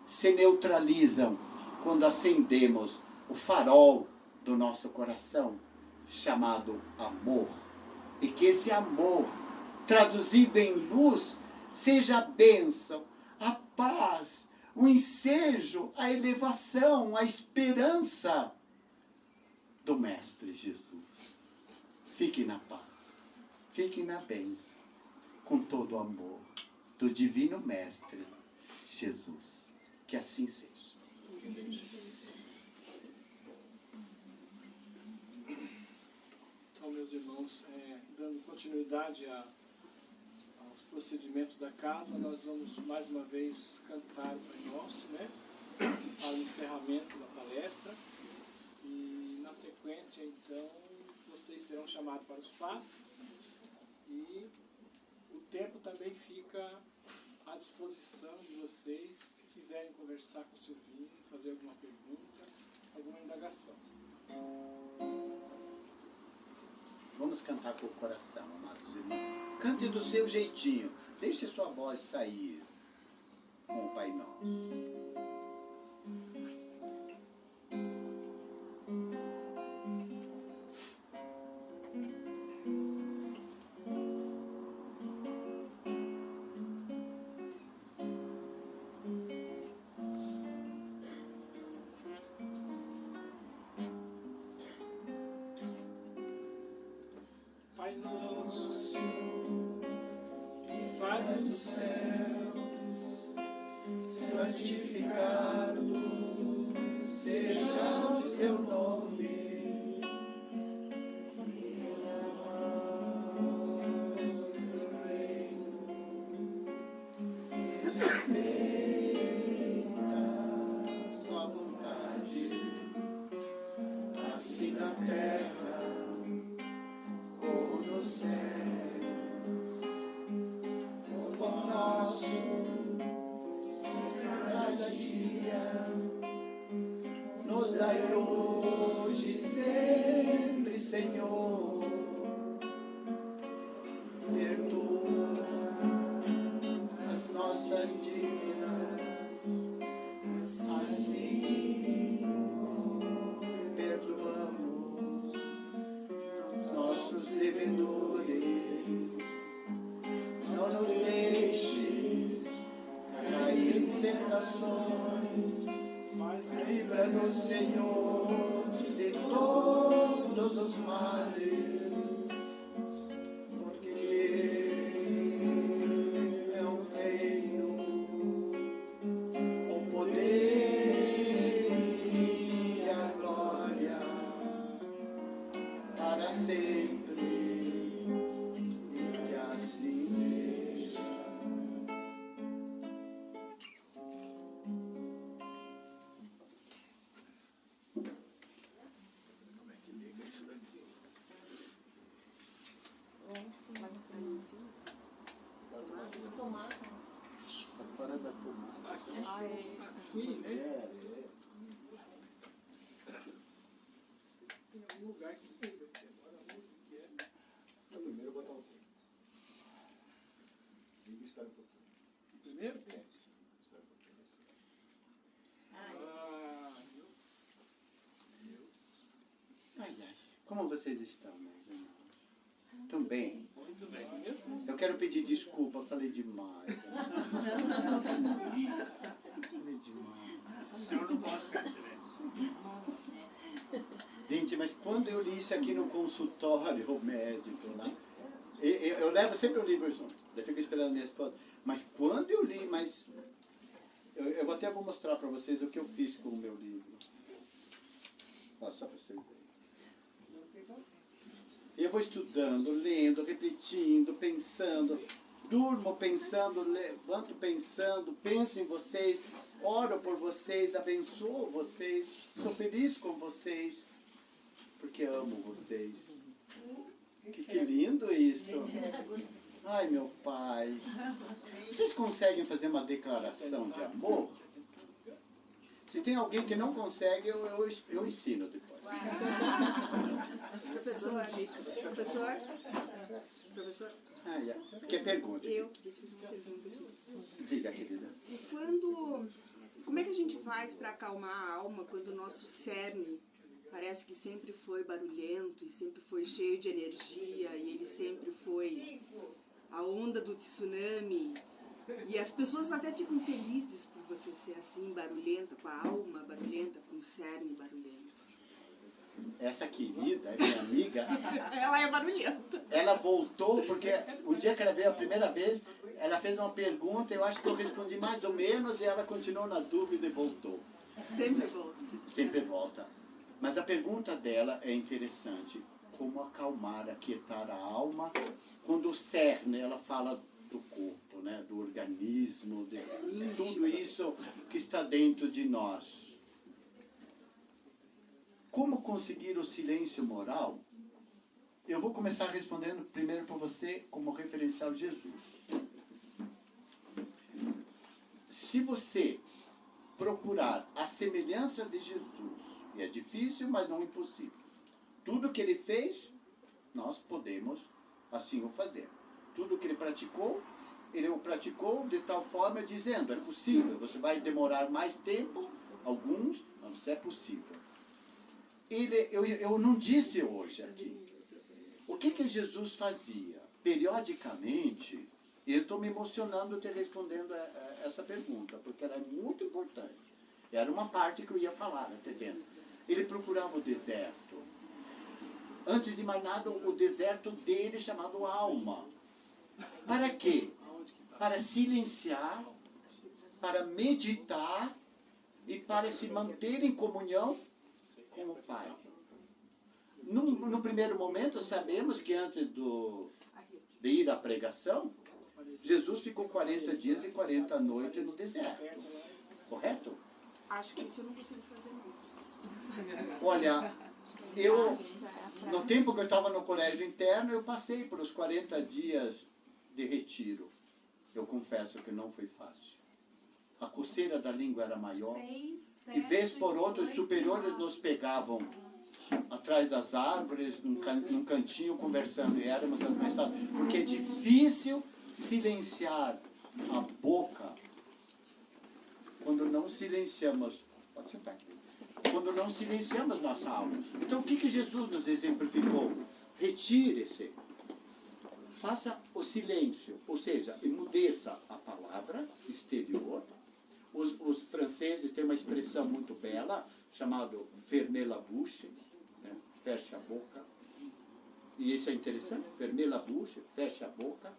se neutralizam quando acendemos o farol do nosso coração, chamado amor. E que esse amor, traduzido em luz, seja a bênção, a paz, o ensejo, a elevação, a esperança do Mestre Jesus. Fiquem na paz, fiquem na bênção, com todo o amor do Divino Mestre Jesus. Que assim seja. Então, meus irmãos, dando continuidade aos procedimentos da casa, nós vamos mais uma vez cantar o Pai Nosso, né? Para o encerramento da palestra. E na sequência, então, vocês serão chamados para os passos. E o tempo também fica à disposição de vocês, se quiserem conversar com o Silvinho, fazer alguma pergunta, alguma indagação. Vamos cantar com o coração, amados irmãos. Cante do seu jeitinho. Deixe sua voz sair com o Pai Nosso. Pai nosso, que estás nos céus, santificado seja o teu nome. Venha a nós o teu reino, seja feita a sua vontade, assim na terra como no céu. O pão nosso de cada dia nos dai hoje. o Senhor de todos os males, porque é o reino, o poder e a glória para sempre, e que assim seja. Como é que liga isso daqui? Fora da tomada. Aqui, né? Tem algum lugar que liga aqui. Agora onde que é? É o primeiro botãozinho. Liga e espera um pouquinho. Primeiro? Espera um pouquinho. Ai, ai. Como vocês estão, meus irmãos? Estão bem? Muito bem. Mesmo? Eu quero pedir desculpa, falei demais. Falei demais. O senhor não pode ficar em silêncio. Gente, mas quando eu li isso aqui no consultório médico lá, eu levo sempre o livro junto, eu fico esperando minha esposa. Mas quando eu li, eu até vou mostrar para vocês o que eu fiz com o meu livro. Ó, só para vocês verem. Eu vou estudando, lendo, repetindo, pensando, durmo pensando, levanto pensando, penso em vocês, oro por vocês, abençoo vocês, sou feliz com vocês, porque amo vocês. Que lindo isso! Ai, meu pai. Vocês conseguem fazer uma declaração de amor? Se tem alguém que não consegue, eu ensino depois. Professor. Ai, que pergunta? Eu queria te fazer uma pergunta aqui. Diga, querida. Como é que a gente faz para acalmar a alma quando o nosso cerne parece que sempre foi barulhento e sempre foi cheio de energia e ele sempre foi a onda do tsunami? E as pessoas até ficam felizes por você ser assim, barulhenta, com a alma barulhenta, com o cerne barulhento. Essa querida, minha amiga, Ela é barulhenta. ela voltou porque o dia que ela veio a primeira vez, ela fez uma pergunta, eu acho que eu respondi mais ou menos e ela continuou na dúvida e voltou. Sempre volta. Sempre volta. Mas a pergunta dela é interessante. Como acalmar, aquietar a alma quando o cerne, ela fala do corpo, né? Do organismo, de tudo isso que está dentro de nós. Como conseguir o silêncio moral? Eu vou começar respondendo primeiro para você como referencial Jesus. Se você procurar a semelhança de Jesus, e é difícil, mas não impossível. Tudo que ele fez, nós podemos assim o fazer. Tudo que ele o praticou de tal forma dizendo, é possível. Você vai demorar mais tempo, alguns, mas é possível. Eu não disse hoje aqui. O que Jesus fazia? Periodicamente, e eu estou me emocionando te respondendo a essa pergunta, porque ela é muito importante. Era uma parte que eu ia falar, até dentro. Ele procurava o deserto. Antes de mais nada, o deserto dele chamado alma. Para quê? Para silenciar, para meditar e para se manter em comunhão com o Pai. No primeiro momento, sabemos que antes de ir à pregação, Jesus ficou 40 dias e 40 noites no deserto. Correto? Acho que isso eu não consigo fazer não. Olha, no tempo que eu estava no colégio interno, eu passei por os 40 dias de retiro. Eu confesso que não foi fácil. A coceira da língua era maior. E vez por outra, os superiores nos pegavam atrás das árvores, num cantinho, conversando. E éramos admoestados. Porque é difícil silenciar a boca quando não silenciamos. Pode sentar aqui. Quando não silenciamos nossa alma. Então, o que Jesus nos exemplificou? Retire-se. Faça o silêncio. Ou seja, emudeça a palavra exterior. Os franceses têm uma expressão muito bela, chamada fermer la bouche, né? Fecha a boca. E isso é interessante, fermer la bouche, fecha a boca.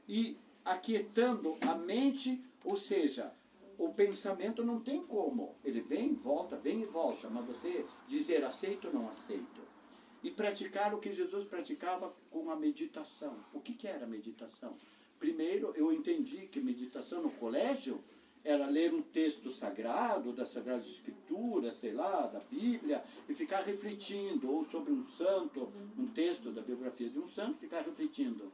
E aquietando a mente, ou seja, o pensamento não tem como. Ele vem e volta, mas você dizer aceito ou não aceito. E praticar o que Jesus praticava com a meditação. O que era meditação? Primeiro, eu entendi que meditação no colégio era ler um texto sagrado, das Sagradas Escrituras, sei lá, da Bíblia, e ficar refletindo, ou sobre um santo, um texto da biografia de um santo, ficar refletindo.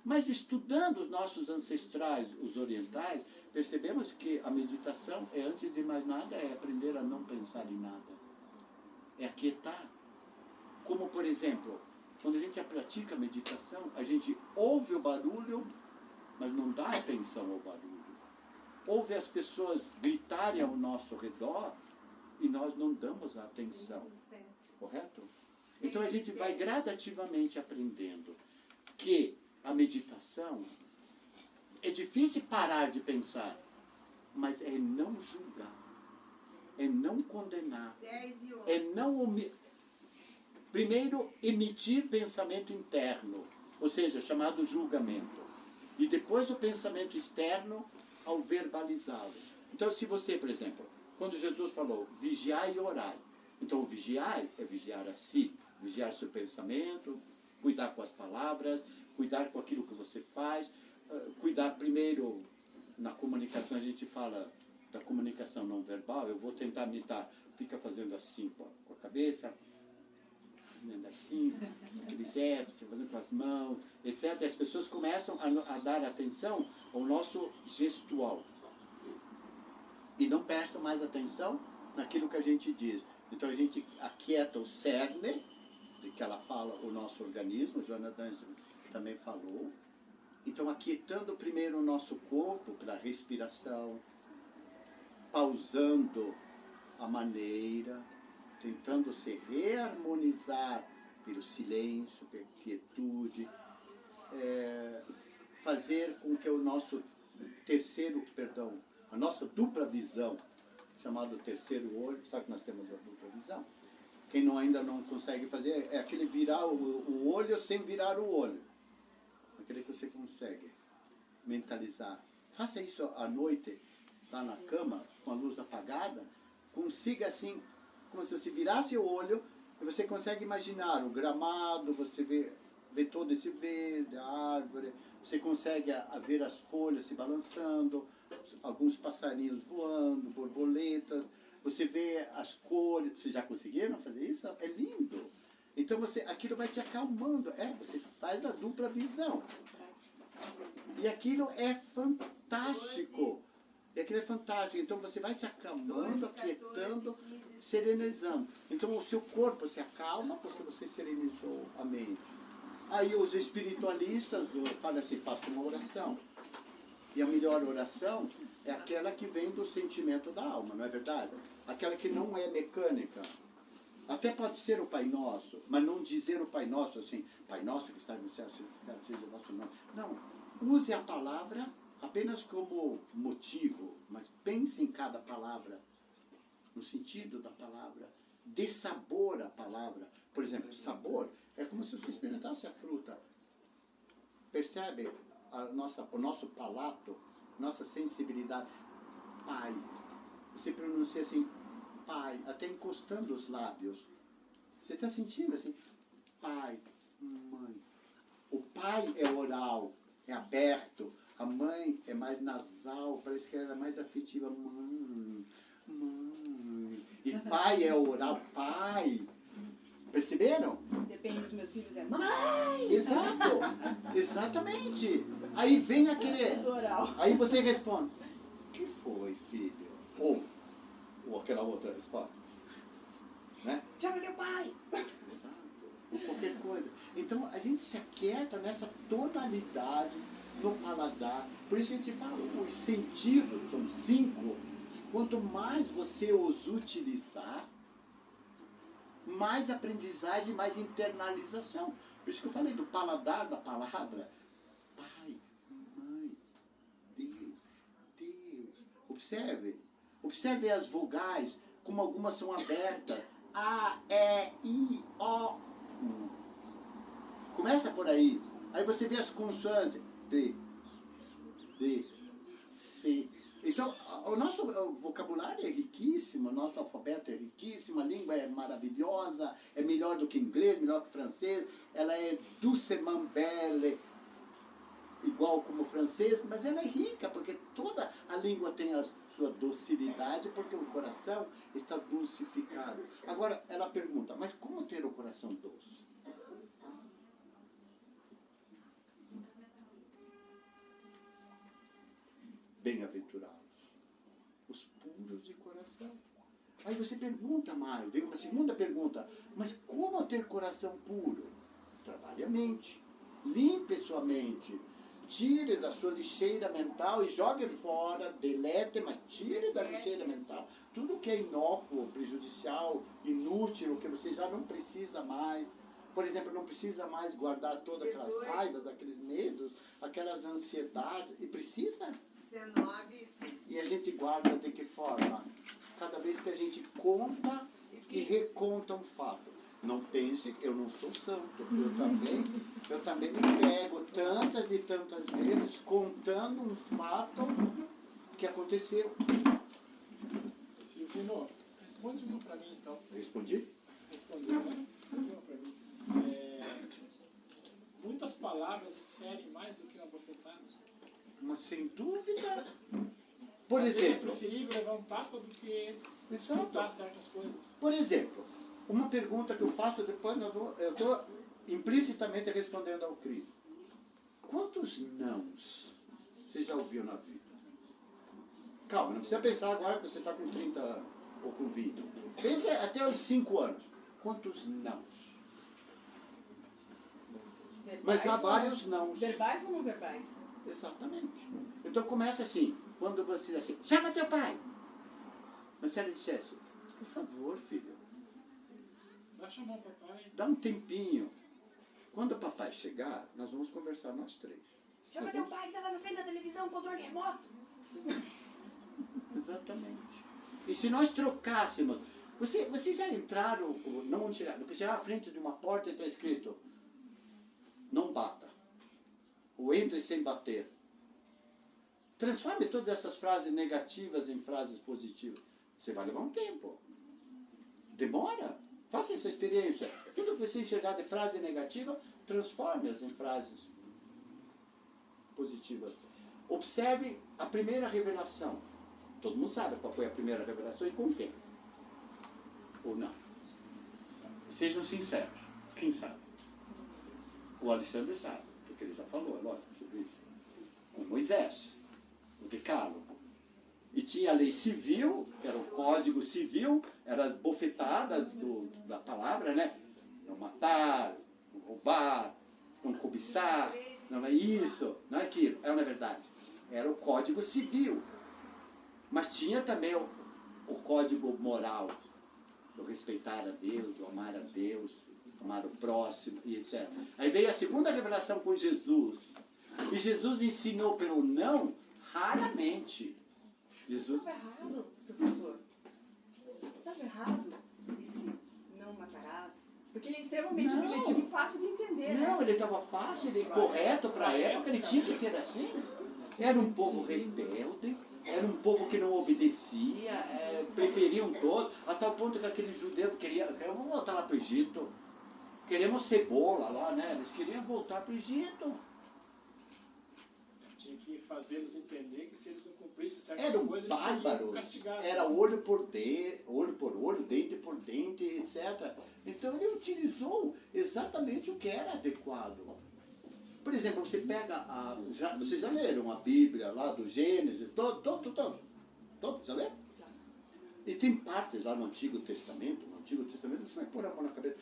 Mas estudando os nossos ancestrais, os orientais, percebemos que a meditação é, antes de mais nada, é aprender a não pensar em nada. É aquietar. Como, por exemplo, quando a gente pratica a meditação, a gente ouve o barulho, mas não dá atenção ao barulho. Ouve as pessoas gritarem ao nosso redor e nós não damos atenção. Correto? Então a gente vai gradativamente aprendendo que a meditação é difícil parar de pensar, mas é não julgar, é não condenar, é não primeiro emitir pensamento interno, ou seja, chamado julgamento, e depois o pensamento externo ao verbalizá-lo. Então, se você, por exemplo, quando Jesus falou vigiai e orai, então o vigiar é vigiar a si, vigiar seu pensamento, cuidar com as palavras, cuidar com aquilo que você faz, cuidar primeiro, na comunicação a gente fala da comunicação não verbal, eu vou tentar imitar, fica fazendo assim com a cabeça, fazendo assim, aquele gesto, fazendo com as mãos, etc. E as pessoas começam a dar atenção ao nosso gestual. E não prestam mais atenção naquilo que a gente diz. Então a gente aquieta o cerne, de que ela fala o nosso organismo, o Jonathan também falou. Então aquietando primeiro o nosso corpo pela respiração, pausando a maneira, tentando se reharmonizar pelo silêncio, pela quietude, fazer com que o nosso a nossa dupla visão, chamado terceiro olho, sabe que nós temos a dupla visão? Quem ainda não consegue fazer é aquele virar o olho sem virar o olho. Aquele que você consegue mentalizar. Faça isso à noite, lá na cama, com a luz apagada, consiga assim, como se você virasse o olho, e você consegue imaginar o gramado, você vê todo esse verde, a árvore, você consegue ver as folhas se balançando, alguns passarinhos voando, borboletas, você vê as cores. Vocês já conseguiram fazer isso? É lindo. Então aquilo vai te acalmando, você faz a dupla visão. E aquilo é fantástico. Então você vai se acalmando, aquietando, serenizando. Então o seu corpo se acalma porque você serenizou a mente. Aí os espiritualistas falam assim, faça uma oração. E a melhor oração é aquela que vem do sentimento da alma, não é verdade? Aquela que não é mecânica. Até pode ser o Pai Nosso, mas não dizer o Pai Nosso assim, Pai Nosso que está no céu, santificado seja o vosso nome. Não, use a palavra apenas como motivo, mas pense em cada palavra, no sentido da palavra, dê sabor à palavra. Por exemplo, sabor é como se você experimentasse a fruta. Percebe o nosso palato, nossa sensibilidade? Pai. Você pronuncia assim, pai, até encostando os lábios. Você está sentindo assim? Pai, mãe. O pai é oral, é aberto. A mãe é mais nasal, parece que ela é mais afetiva. Mãe. E pai é oral, pai. Perceberam? Depende dos meus filhos, é mamãe! Exato, exatamente. Aí vem aquele... Aí você responde, o que foi, filho? Ou aquela outra resposta. Né? Chama teu pai! Exato. Ou qualquer coisa. Então a gente se aquieta nessa tonalidade no paladar. Por isso a gente fala, os sentidos são 5. Quanto mais você os utilizar, mais aprendizagem, mais internalização. Por isso que eu falei do paladar da palavra. Pai, mãe, Deus. observe. Observe as vogais, como algumas são abertas. A, E, I, O, U. Começa por aí. Aí você vê as consoantes. D, D, C. Então, o nosso vocabulário é riquíssimo, o nosso alfabeto é riquíssimo, a língua é maravilhosa, é melhor do que inglês, melhor que francês, ela é doucement belle, igual como o francês, mas ela é rica, porque toda a língua tem a sua docilidade, porque o coração está dulcificado. Agora, ela pergunta, mas como ter o coração doce? Bem-aventurados os puros de coração. Aí você pergunta mais, vem uma segunda pergunta, mas como ter coração puro? Trabalhe a mente, limpe sua mente, tire da sua lixeira mental e jogue fora, delete, mas tire da lixeira mental tudo que é inócuo, prejudicial, inútil, que você já não precisa mais. Por exemplo, não precisa mais guardar todas aquelas raivas, aqueles medos, aquelas ansiedades, e precisa. 19. E a gente guarda de que forma? Cada vez que a gente conta e reconta um fato. Não pense que eu não sou santo. Eu também me pego tantas e tantas vezes contando um fato que aconteceu. Silvino, responde uma para mim então. Respondi? Respondeu, né? Uma para mim. Muitas palavras ferem mais do que uma bofetada. Mas sem dúvida. Por Às vezes exemplo. é preferível levar um tapa do que escutar certas coisas. Por exemplo, uma pergunta que eu faço depois, eu estou implicitamente respondendo ao Cristo. Quantos nãos você já ouviu na vida? Calma, não precisa pensar agora que você está com 30 ou com 20. Pense até os 5 anos. Quantos nãos? Mas há vários nãos. Verbais ou não verbais? Exatamente. Então começa assim, quando você diz assim, chama teu pai. Mas se ela dissesse, por favor, filho, Vai chamar o papai. dá um tempinho. Quando o papai chegar, nós vamos conversar nós três. Chama teu pai que tá lá na frente da televisão, controle remoto. Exatamente. E se nós trocássemos, vocês já entraram, não tiraram, porque chegar à frente de uma porta e está escrito, não bata. Ou entre sem bater. Transforme todas essas frases negativas em frases positivas. Você vai levar um tempo. Demora. Faça essa experiência. Tudo que você enxergar de frase negativa, transforme-as em frases positivas. Observe a primeira revelação. Todo mundo sabe qual foi a primeira revelação e com quem. Ou não. Sejam sinceros. Quem sabe? O Alexandre sabe, porque ele já falou, é lógico, sobre isso. Com Moisés, o Decálogo. E tinha a lei civil, que era o código civil, era bofetada da palavra, né? Não matar, não roubar, não cobiçar, não é isso, não é aquilo. É na verdade. Era o código civil. Mas tinha também o código moral, do respeitar a Deus, do amar a Deus, amar o próximo e etc. Aí veio a segunda revelação com Jesus. E Jesus ensinou pelo não raramente. Jesus... Estava errado, professor. Estava errado esse não matarás. Porque ele é extremamente Não. objetivo e fácil de entender. Não, Né? ele estava fácil e correto para a época, ele tinha que ser assim. Era um povo rebelde, era um povo que não obedecia, preferiam todos, a tal ponto que aquele judeu queria, vamos voltar lá para o Egito. Queremos cebola lá, né? Eles queriam voltar para o Egito. Tinha que fazê-los entender que se eles não cumprissem certas Eram coisas, eles seriam bárbaros. castigados. Era olho por olho, dente por dente, etc. Então ele utilizou exatamente o que era adequado. Por exemplo, você pega vocês já leram a Bíblia lá do Gênesis, todos já leram? E tem partes lá no Antigo Testamento, você vai pôr a mão na cabeça,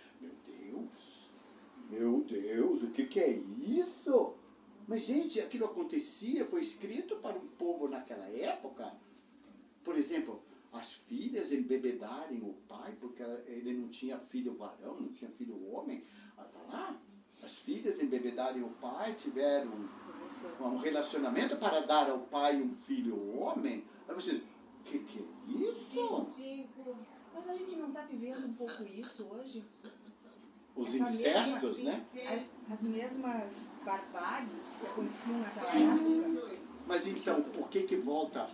meu Deus, o que é isso? Mas, gente, aquilo acontecia, foi escrito para um povo naquela época. Por exemplo, as filhas embebedarem o pai, porque ele não tinha filho varão, não tinha filho homem. Está lá. As filhas embebedarem o pai, tiveram um relacionamento para dar ao pai um filho homem. Aí você, que é isso? 25. Mas a gente não está vivendo um pouco isso hoje? Os Essa incestos, mesma- né? As mesmas barbáries que aconteciam naquela época. Mas então, o que volta?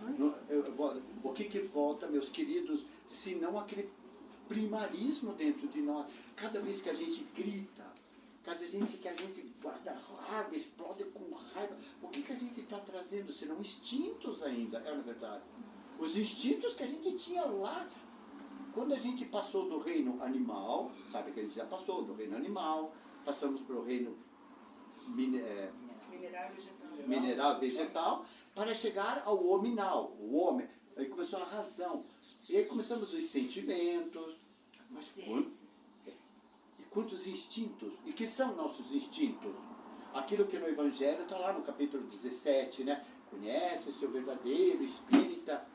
O que volta, meus queridos, se não aquele primarismo dentro de nós? Cada vez que a gente grita, cada vez que a gente guarda raiva, explode com raiva, o que a gente está trazendo? Serão instintos ainda, é na verdade. Os instintos que a gente tinha lá, quando a gente passou do reino animal, sabe que a gente já passou do reino animal, passamos para o reino mineral vegetal, para chegar ao hominal, o homem. Aí começou a razão. E aí começamos os sentimentos. Mas e quantos instintos? E que são nossos instintos? Aquilo que no Evangelho está lá no capítulo 17, né? Conhece-se o verdadeiro espírita,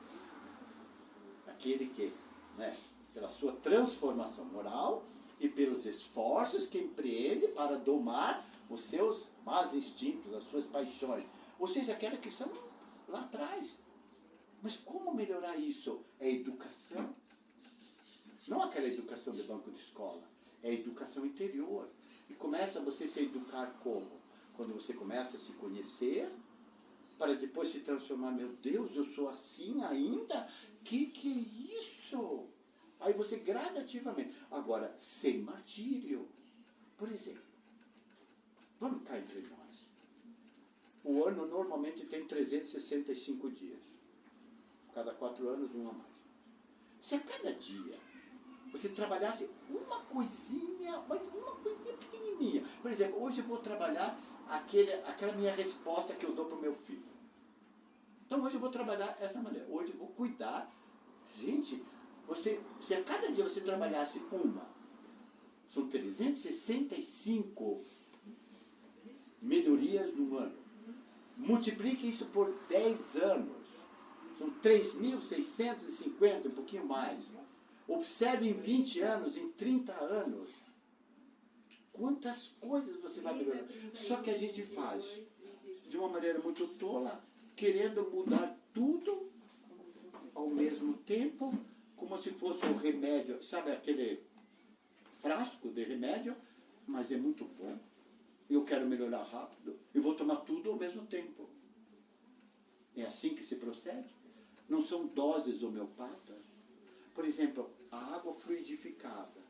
aquele que, né, pela sua transformação moral e pelos esforços que empreende para domar os seus más instintos, as suas paixões. Ou seja, aquelas que são lá atrás. Mas como melhorar isso? É educação. Não aquela educação de banco de escola. É educação interior. E começa você a se educar como? Quando você começa a se conhecer, para depois se transformar. Meu Deus, eu sou assim ainda? Que é isso? Aí você gradativamente. Agora, sem martírio. Por exemplo, vamos cá entre nós. O ano normalmente tem 365 dias. Cada 4 anos, um a mais. Se a cada dia você trabalhasse uma coisinha, mas uma coisinha pequenininha. Por exemplo, hoje eu vou trabalhar aquela minha resposta que eu dou para o meu filho. Então hoje eu vou trabalhar essa maneira. Hoje eu vou cuidar. Gente, se a cada dia você trabalhasse uma, são 365 melhorias no ano. Multiplique isso por 10 anos. São 3.650, um pouquinho mais. Observe em 20 anos, em 30 anos. Quantas coisas você vai melhorar. Só que a gente faz de uma maneira muito tola, querendo mudar tudo ao mesmo tempo, como se fosse um remédio. Sabe aquele frasco de remédio? Mas é muito bom. Eu quero melhorar rápido. Eu vou tomar tudo ao mesmo tempo. É assim que se procede? Não são doses homeopatas? Por exemplo, a água fluidificada,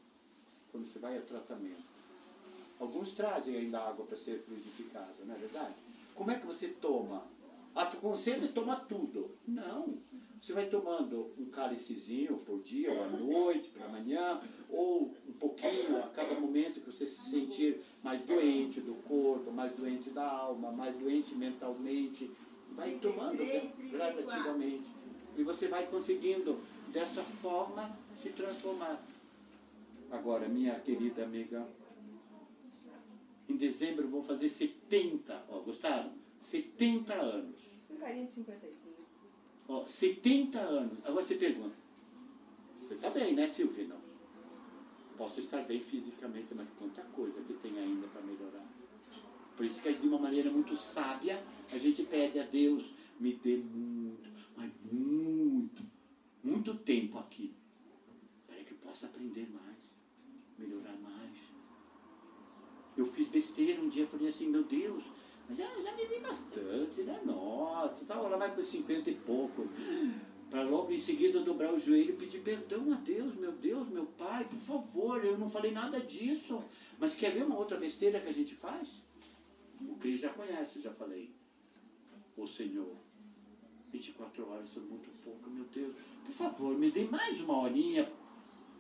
quando você vai ao tratamento. Alguns trazem ainda água para ser fluidificada, não é verdade? Como é que você toma? Ah, tu com sede toma tudo. Não. Você vai tomando um cálicezinho por dia, ou à noite, pela manhã, ou um pouquinho a cada momento que você se sentir mais doente do corpo, mais doente da alma, mais doente mentalmente. Vai tomando gradativamente. E você vai conseguindo, dessa forma, se transformar. Agora, minha querida amiga, em dezembro eu vou fazer 70. Ó, gostaram? 70 anos. Um carinha de 55. Ó, 70 anos. Agora você pergunta, você está bem, né, Silvia? Não. Posso estar bem fisicamente, mas quanta coisa que tem ainda para melhorar. Por isso que de uma maneira muito sábia, a gente pede a Deus, me dê muito, mas muito tempo aqui, para que eu possa aprender mais, melhorar mais. Eu fiz besteira um dia, falei assim, meu Deus, mas já vivi bastante, né? Nossa, estava lá mais com 50 e pouco. Para logo em seguida dobrar o joelho e pedir perdão a Deus, meu Pai, por favor, eu não falei nada disso. Mas quer ver uma outra besteira que a gente faz? O Cris já conhece, já falei. Ô Senhor, 24 horas são muito pouco, meu Deus, por favor, me dê mais uma horinha.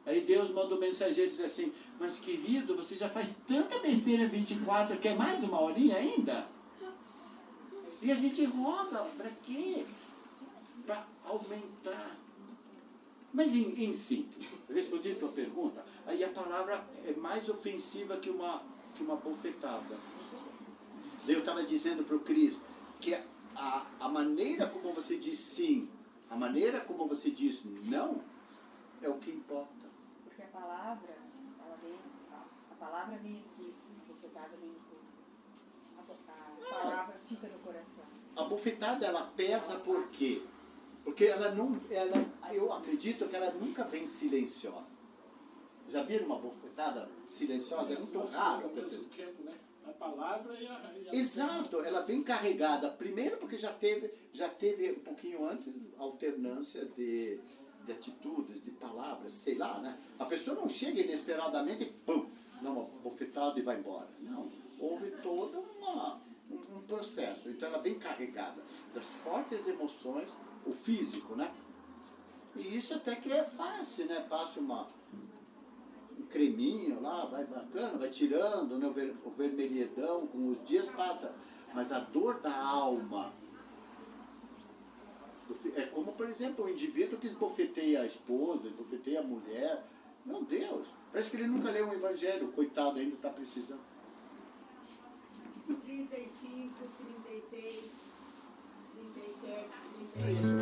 Aí Deus manda o mensageiro dizer assim, mas querido, você já faz tanta besteira em 24, quer mais uma horinha ainda? E a gente roga, para quê? Para aumentar. Mas em síntese, respondi a tua pergunta, aí a palavra é mais ofensiva que uma bofetada. Eu estava dizendo para o Cris que a maneira como você diz sim, a maneira como você diz não, é o que importa. Porque a palavra, a palavra vem aqui, a bofetada vem aqui. A palavra fica no coração. A bofetada, ela pesa por quê? Porque eu acredito que ela nunca vem silenciosa. Já viram uma bofetada silenciosa? É muito raro. Ao mesmo tempo, né? A palavra e a Exato, ela vem carregada. Primeiro porque já teve um pouquinho antes alternância de atitudes, de palavras, sei lá, né? A pessoa não chega inesperadamente e pum, dá uma bofetada e vai embora. Não, houve todo um processo. Então ela vem carregada das fortes emoções, o físico, né? E isso até que é fácil, né? Passa um creminho lá, vai bacana, vai tirando, né? O vermelhidão, com os dias passa. Mas a dor da alma é como, por exemplo, o indivíduo que esbofeteia a esposa, esbofeteia a mulher. Meu Deus, parece que ele nunca leu um evangelho, coitado, ainda está precisando. 35, 36, 37, 38.